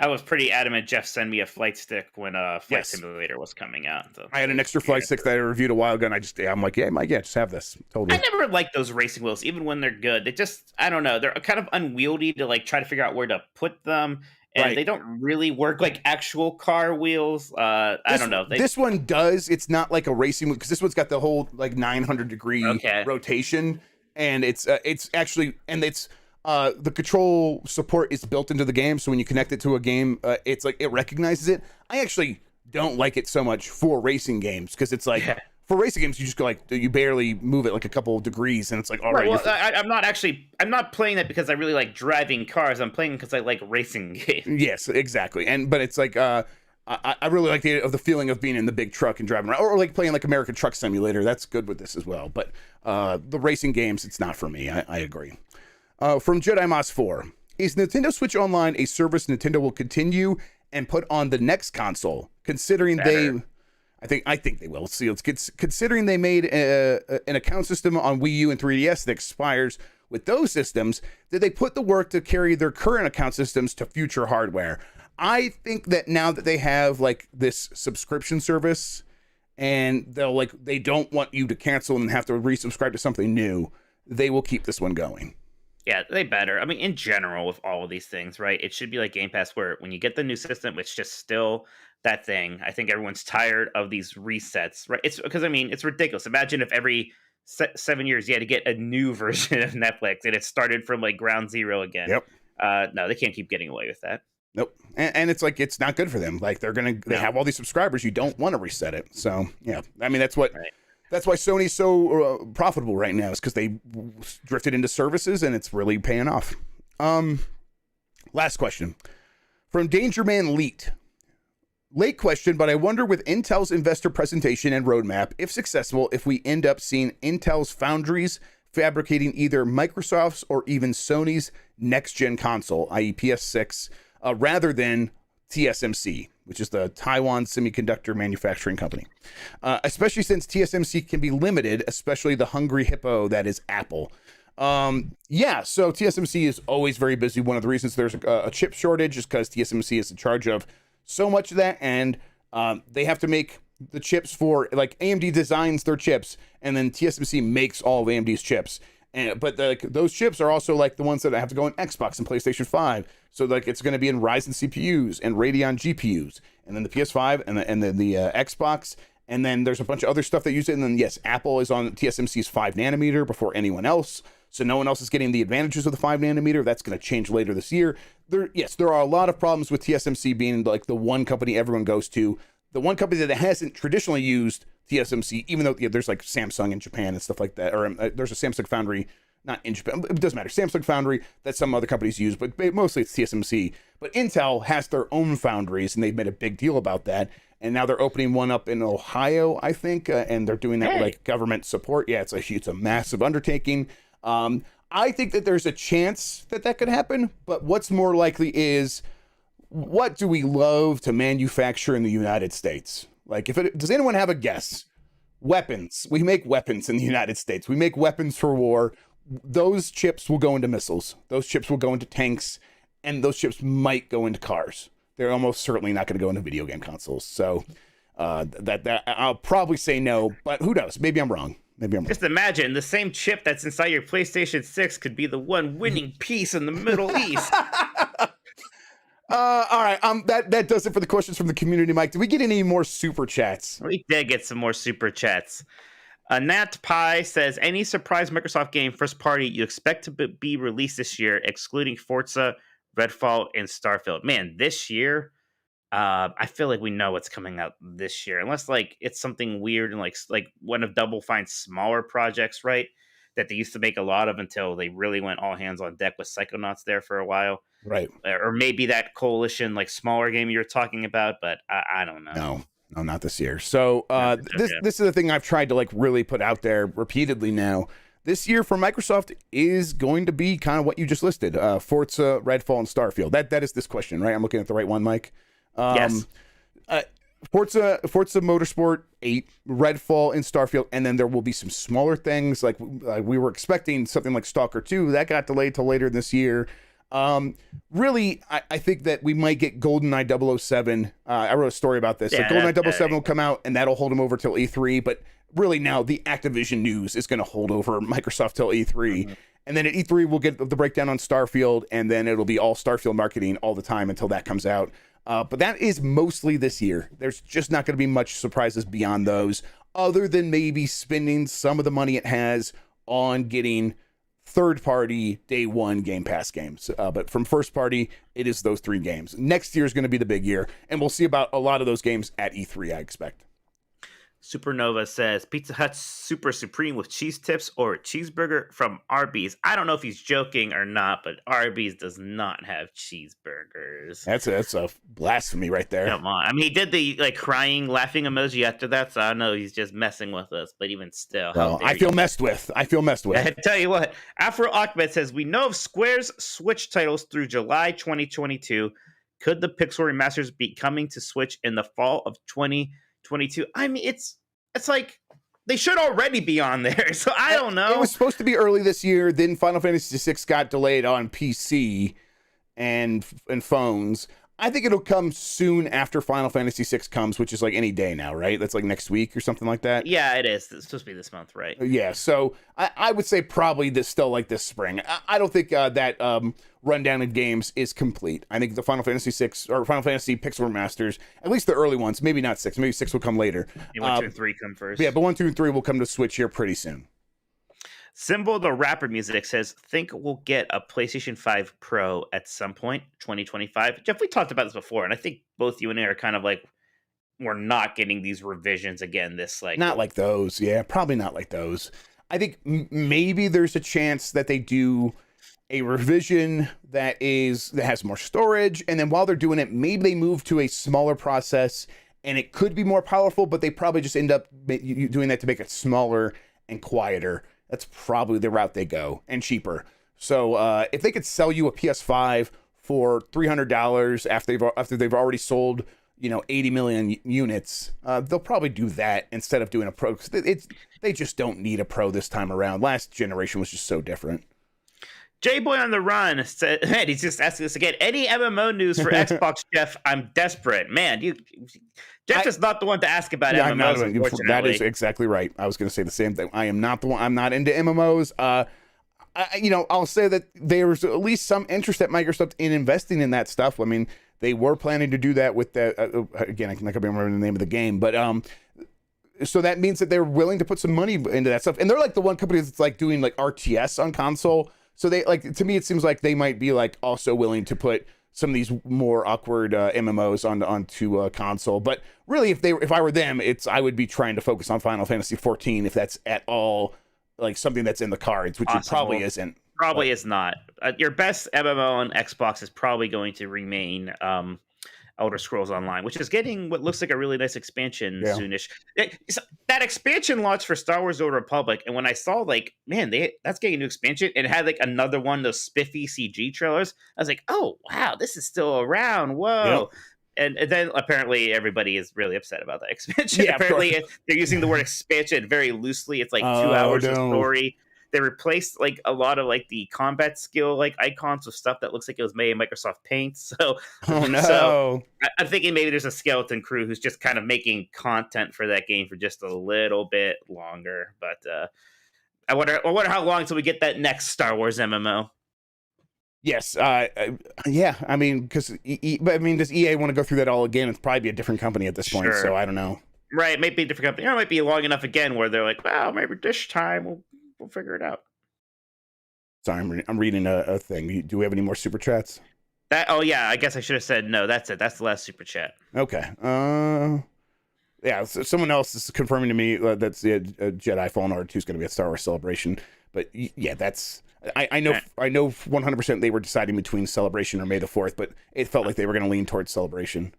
I was pretty adamant Jeff sent me a flight stick when Flight Simulator was coming out. So. I had an extra flight stick that I reviewed a while ago, and I'm like, yeah, Mike, just have this. Totally. I never liked those racing wheels, even when they're good. They just, I don't know, they're kind of unwieldy to like try to figure out where to put them, and they don't really work like actual car wheels. I don't know. This one does. It's not like a racing wheel, because this one's got the whole like 900-degree rotation, and it's actually, and it's. The control support is built into the game, so when you connect it to a game, it's like it recognizes it. I actually don't like it so much for racing games, because it's like for racing games, you just go like you barely move it like a couple of degrees, and it's like all right. Well, I'm not playing that because I really like driving cars. I'm playing because I like racing games. Yes, exactly. But it's like I really like the feeling of being in the big truck and driving around, or like playing like American Truck Simulator. That's good with this as well. But the racing games, it's not for me. I agree. From Jedi Moss 4, is Nintendo Switch Online a service Nintendo will continue and put on the next console? Considering I think they will. See, considering they made an account system on Wii U and 3DS that expires with those systems, did they put the work to carry their current account systems to future hardware? I think that now that they have like this subscription service, and they don't want you to cancel and have to resubscribe to something new, they will keep this one going. Yeah, they better. I mean, in general, with all of these things, right? It should be like Game Pass, where when you get the new system, it's just still that thing. I think everyone's tired of these resets, right? It's because, I mean, it's ridiculous. Imagine if every 7 years you had to get a new version of Netflix and it started from like ground zero again. Yep. No, they can't keep getting away with that. Nope. And it's like, it's not good for them. Like they have all these subscribers. You don't want to reset it. So yeah, I mean, that's why Sony's so profitable right now, is because they drifted into services and it's really paying off. Last question from Danger Man Leet. Late question, but I wonder with Intel's investor presentation and roadmap, if successful, if we end up seeing Intel's foundries fabricating either Microsoft's or even Sony's next-gen console, i.e. PS6, rather than TSMC, which is the Taiwan Semiconductor Manufacturing Company. Especially since TSMC can be limited, especially the hungry hippo that is Apple. So TSMC is always very busy. One of the reasons there's a chip shortage is because TSMC is in charge of so much of that, and they have to make the chips for, like, AMD designs their chips, and then TSMC makes all of AMD's chips. But those chips are also like the ones that have to go in Xbox and PlayStation 5. So like it's going to be in Ryzen CPUs and Radeon GPUs, and then the PS5 and then the Xbox, and then there's a bunch of other stuff that use it. And then yes, Apple is on TSMC's 5 nanometer before anyone else. So no one else is getting the advantages of the 5 nanometer. That's going to change later this year. There are a lot of problems with TSMC being like the one company everyone goes to, the one company that hasn't traditionally used TSMC, even though there's like Samsung in Japan and stuff like that, or there's a Samsung foundry, not in Japan, it doesn't matter, Samsung foundry that some other companies use, but mostly it's TSMC. But Intel has their own foundries, and they've made a big deal about that. And now they're opening one up in Ohio, I think, and they're doing that with like government support. Yeah, it's a massive undertaking. I think that there's a chance that could happen, but what's more likely is, what do we love to manufacture in the United States? Like, does anyone have a guess? Weapons. We make weapons in the United States. We make weapons for war. Those chips will go into missiles. Those chips will go into tanks, and those chips might go into cars. They're almost certainly not going to go into video game consoles. So that I'll probably say no, but who knows? Maybe I'm wrong. Just imagine the same chip that's inside your PlayStation 6 could be the one winning piece in the Middle East. All right. That does it for the questions from the community, Mike. Did we get any more super chats? We did get some more super chats. Nat Pie says, any surprise Microsoft game first party you expect to be released this year, excluding Forza, Redfall, and Starfield? Man, this year, I feel like we know what's coming out this year, unless like it's something weird and like one of Double Fine's smaller projects, right? That they used to make a lot of until they really went all hands on deck with Psychonauts there for a while. Right. Or maybe that Coalition, like smaller game you were talking about, but I don't know. No, not this year. So this is the thing I've tried to like really put out there repeatedly now. This year for Microsoft is going to be kind of what you just listed. Forza, Redfall, and Starfield. That is this question, right? I'm looking at the right one, Mike. Yes. Forza Motorsport 8, Redfall, and Starfield, and then there will be some smaller things like we were expecting something like Stalker 2 that got delayed till later this year. Really, I think that we might get GoldenEye 007. I wrote a story about this. Yeah, so GoldenEye 007 will come out, and that'll hold them over till E3. But really, now the Activision news is going to hold over Microsoft till E3. Mm-hmm. And then at E3, we'll get the breakdown on Starfield, and then it'll be all Starfield marketing all the time until that comes out. But that is mostly this year. There's just not going to be much surprises beyond those, other than maybe spending some of the money it has on getting third-party day one Game Pass games. But from first party, it is those 3 games. Next year is going to be the big year, and we'll see about a lot of those games at E3, I expect. Supernova says Pizza Hut's Super Supreme with cheese tips or cheeseburger from Arby's. I don't know if he's joking or not, but Arby's does not have cheeseburgers. That's a blasphemy right there. Come on. I mean, he did the like crying, laughing emoji after that, so I know he's just messing with us. But even still, well, I feel messed with. I tell you what, Afro Ahmed says we know of Square's Switch titles through July 2022. Could the Pixel remasters be coming to Switch in the fall of 2022? I mean, it's like they should already be on there. So I don't know. It was supposed to be early this year. Then Final Fantasy VI got delayed on PC and phones. I think it'll come soon after Final Fantasy VI comes, which is like any day now, right? That's like next week or something like that. Yeah, it is. It's supposed to be this month, right? Yeah. So I would say probably still like this spring. I don't think that rundown of games is complete. I think the Final Fantasy VI or Final Fantasy Pixel remasters, at least the early ones, maybe not 6, maybe 6 will come later. 1, 2, and 3 come first. Yeah, but 1, 2, and 3 will come to Switch here pretty soon. Symbol the Rapper Music says, think we'll get a PlayStation 5 Pro at some point, 2025. Jeff, we talked about this before, and I think both you and I are kind of like, we're not getting these revisions again this like... Not like those, yeah. Probably not like those. I think maybe there's a chance that they do a revision that has more storage, and then while they're doing it, maybe they move to a smaller process, and it could be more powerful, but they probably just end up doing that to make it smaller and quieter. That's probably the route they go, and cheaper. So if they could sell you a PS5 for $300 after they've already sold 80 million units, they'll probably do that instead of doing a Pro. They just don't need a Pro this time around. Last generation was just so different. J-Boy on the Run said, man, he's just asking this again. Any MMO news for Xbox, Jeff? I'm desperate. Man, Jeff is not the one to ask about MMOs, unfortunately. That is exactly right. I was going to say the same thing. I am not the one. I'm not into MMOs. I'll say that there's at least some interest at Microsoft in investing in that stuff. I mean, they were planning to do that with the, again, I can't remember the name of the game, but so that means that they're willing to put some money into that stuff. And they're like the one company that's like doing like RTS on console. So they like, to me, it seems like they might be like also willing to put some of these more awkward MMOs onto console. But really, if I were them, I would be trying to focus on Final Fantasy 14 if that's at all like something that's in the cards, which it probably isn't. Probably is not. Your best MMO on Xbox is probably going to remain Elder Scrolls Online, which is getting what looks like a really nice expansion soonish. That expansion launched for Star Wars: The Old Republic, and when I saw like, man, that's getting a new expansion, and it had like another one of those spiffy CG trailers. I was like, oh wow, this is still around. Whoa. Yep. And then apparently everybody is really upset about that expansion. Yeah, apparently they're using the word expansion very loosely. It's like 2 hours of story. They replaced like a lot of like the combat skill like icons with stuff that looks like it was made in Microsoft Paint. So, so I'm thinking maybe there's a skeleton crew who's just kind of making content for that game for just a little bit longer. But I wonder how long until we get that next Star Wars MMO. Yes, yeah. I mean, because does EA want to go through that all again? It's probably be a different company at this point. So I don't know. Right, maybe a different company, or it might be long enough again where they're like, well, maybe this time we'll figure it out. Sorry, I'm reading a thing. Do we have any more super chats? Oh yeah, I guess I should have said no. That's it. That's the last super chat. Okay. Yeah. So someone else is confirming to me that's the Jedi Fallen Order 2 is going to be a Star Wars Celebration. But yeah, that's I know 100% they were deciding between Celebration or May the 4th, but it felt like they were going to lean towards Celebration.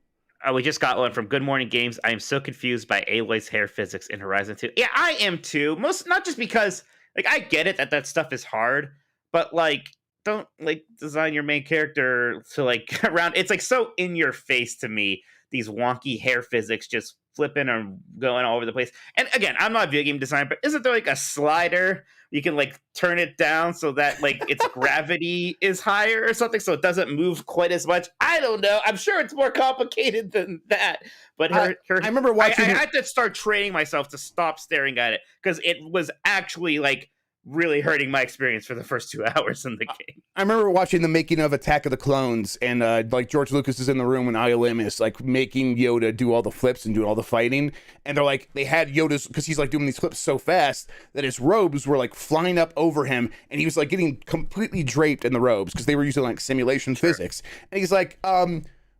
We just got one from Good Morning Games. I am so confused by Aloy's hair physics in Horizon 2. Yeah, I am too. Not just because like I get it that stuff is hard, but like don't like design your main character to like around. It's like so in your face to me. These wonky hair physics just flipping and going all over the place. And again, I'm not a video game designer, but isn't there like a slider you can like turn it down so that like its gravity is higher or something so it doesn't move quite as much? I don't know. I'm sure it's more complicated than that. But I remember watching. I had to start training myself to stop staring at it because it was actually like really hurting my experience for the first 2 hours in the game. I remember watching the making of Attack of the Clones, and like George Lucas is in the room and ILM is like making Yoda do all the flips and doing all the fighting, and they're like they had Yoda's because he's like doing these flips so fast that his robes were like flying up over him, and he was like getting completely draped in the robes because they were using like simulation physics, and he's like,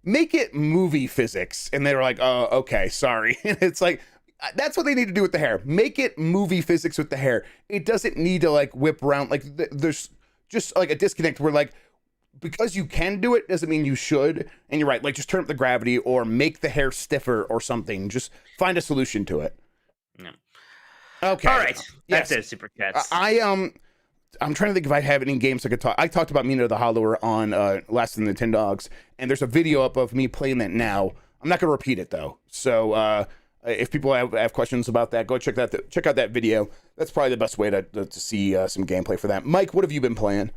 make it movie physics, and they were like, oh, okay, sorry. And it's like, That's what they need to do with the hair. Make it movie physics with the hair. It doesn't need to like whip around. Like there's just like a disconnect where like, because you can do it doesn't mean you should. And you're right. Like just turn up the gravity or make the hair stiffer or something. Just find a solution to it. Yeah. Okay. All right. That's Yes. it, Super Cats. I'm trying to think if I have any games I could talk. I talked about Minotti the Hollower on Last of the Nintendogs, and there's a video up of me playing that now. I'm not gonna repeat it though. So if people have questions about that, go check out that video. That's probably the best way to see some gameplay for that. Mike, what have you been playing?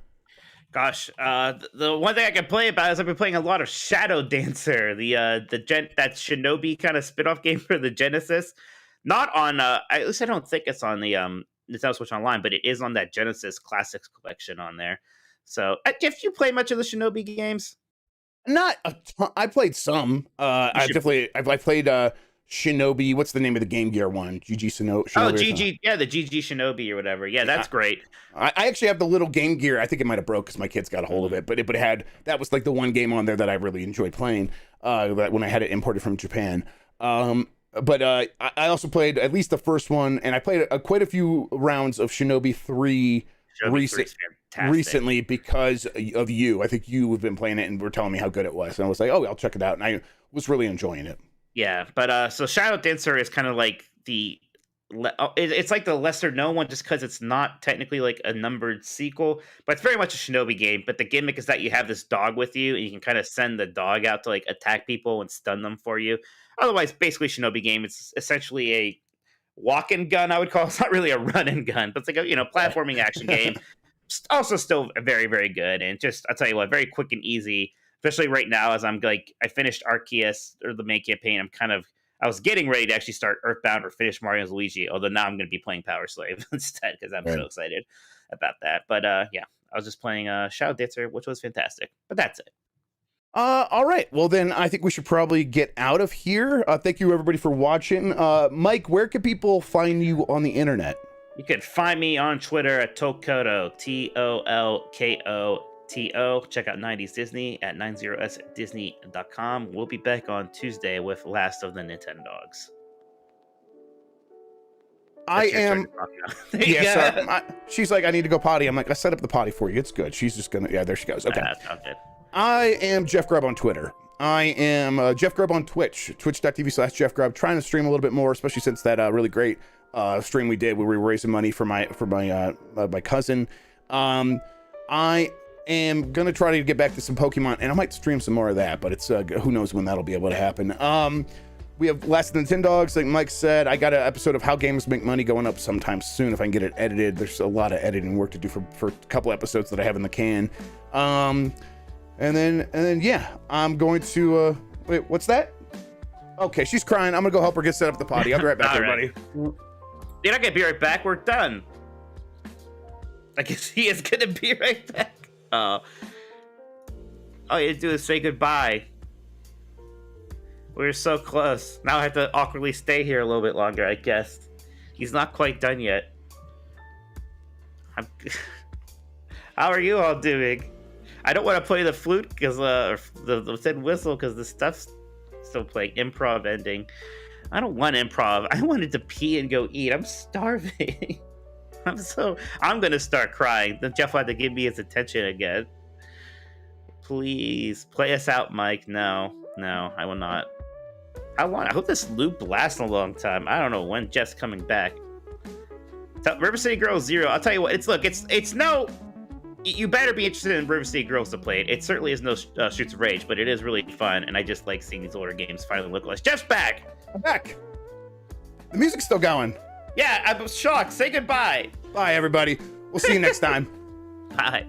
Gosh, the one thing I can play about is I've been playing a lot of Shadow Dancer, that Shinobi kind of spin-off game for the Genesis. Not on at least I don't think it's on the Nintendo Switch Online, but it is on that Genesis Classics collection on there. So, if you play much of the Shinobi games, Not a ton. I played some. I played Shinobi. What's the name of the Game Gear one? GG Shinobi. Oh, GG, yeah, the GG Shinobi or whatever. Yeah, that's great. I actually have the little Game Gear. I think it might have broke because my kids got a hold of it, but it had that was like the one game on there that I really enjoyed playing. When I had it imported from Japan. But I also played at least the first one, and I played quite a few rounds of Shinobi 3 recently because of you. I think you have been playing it and were telling me how good it was, and I was like, oh, I'll check it out, and I was really enjoying it. Yeah, but so Shadow Dancer is kind of like it's like the lesser known one just because it's not technically like a numbered sequel, but it's very much a Shinobi game. But the gimmick is that you have this dog with you, and you can kind of send the dog out to like attack people and stun them for you. Otherwise, basically Shinobi game. It's essentially a walk and gun, I would call it. It's not really a run and gun, but it's like a platforming action game. Also still very, very good. And just, I'll tell you what, very quick and easy, especially right now as I'm like, I finished Arceus, or the main campaign. I was getting ready to actually start Earthbound or finish Mario's Luigi, although now I'm going to be playing Power Slave instead because I'm so excited about that. But yeah, I was just playing Shadow Dancer, which was fantastic. But that's it. All right. Well, then I think we should probably get out of here. Thank you, everybody, for watching. Mike, where can people find you on the internet? You can find me on Twitter at Tolkoto, TOLKOTO. Check out 90s Disney at 90sdisney.com. We'll be back on Tuesday with Last of the Nintendogs. She's like, I need to go potty. I'm like, I set up the potty for you. It's good. She's just gonna, there she goes. Okay. That's not good. I am Jeff Grubb on Twitter. I am Jeff Grubb on Twitch, twitch.tv/Jeff Grubb. Trying to stream a little bit more, especially since that really great stream we did where we were raising money for my cousin. I am gonna try to get back to some Pokemon, and I might stream some more of that, but it's who knows when that'll be able to happen. We have Last of the Nintendogs, like Mike said. I got an episode of How Games Make Money going up sometime soon if I can get it edited. There's a lot of editing work to do for a couple episodes that I have in the can. And then yeah, I'm going to wait, what's that? Okay, she's crying. I'm gonna go help her get set up the potty. I'll be right back, everybody. You're not gonna be right back. We're done. I guess he is gonna be right back. All you do is say goodbye. We were so close. Now I have to awkwardly stay here a little bit longer, I guess. He's not quite done yet. How are you all doing? I don't want to play the flute because the thin whistle because the stuff's still playing. Improv ending. I don't want improv. I wanted to pee and go eat. I'm starving. I'm gonna start crying. Then Jeff will have to give me his attention again. Please play us out, Mike. No, I will not. How long? I hope this loop lasts a long time. I don't know when Jeff's coming back. River City Girls 0. I'll tell you what. It's no. You better be interested in River City Girls to play it. It certainly is no Streets of Rage, but it is really fun, and I just like seeing these older games finally localized. Jeff's back! I'm back. The music's still going. Yeah, I'm shocked. Say goodbye. Bye, everybody. We'll see you next time. Bye.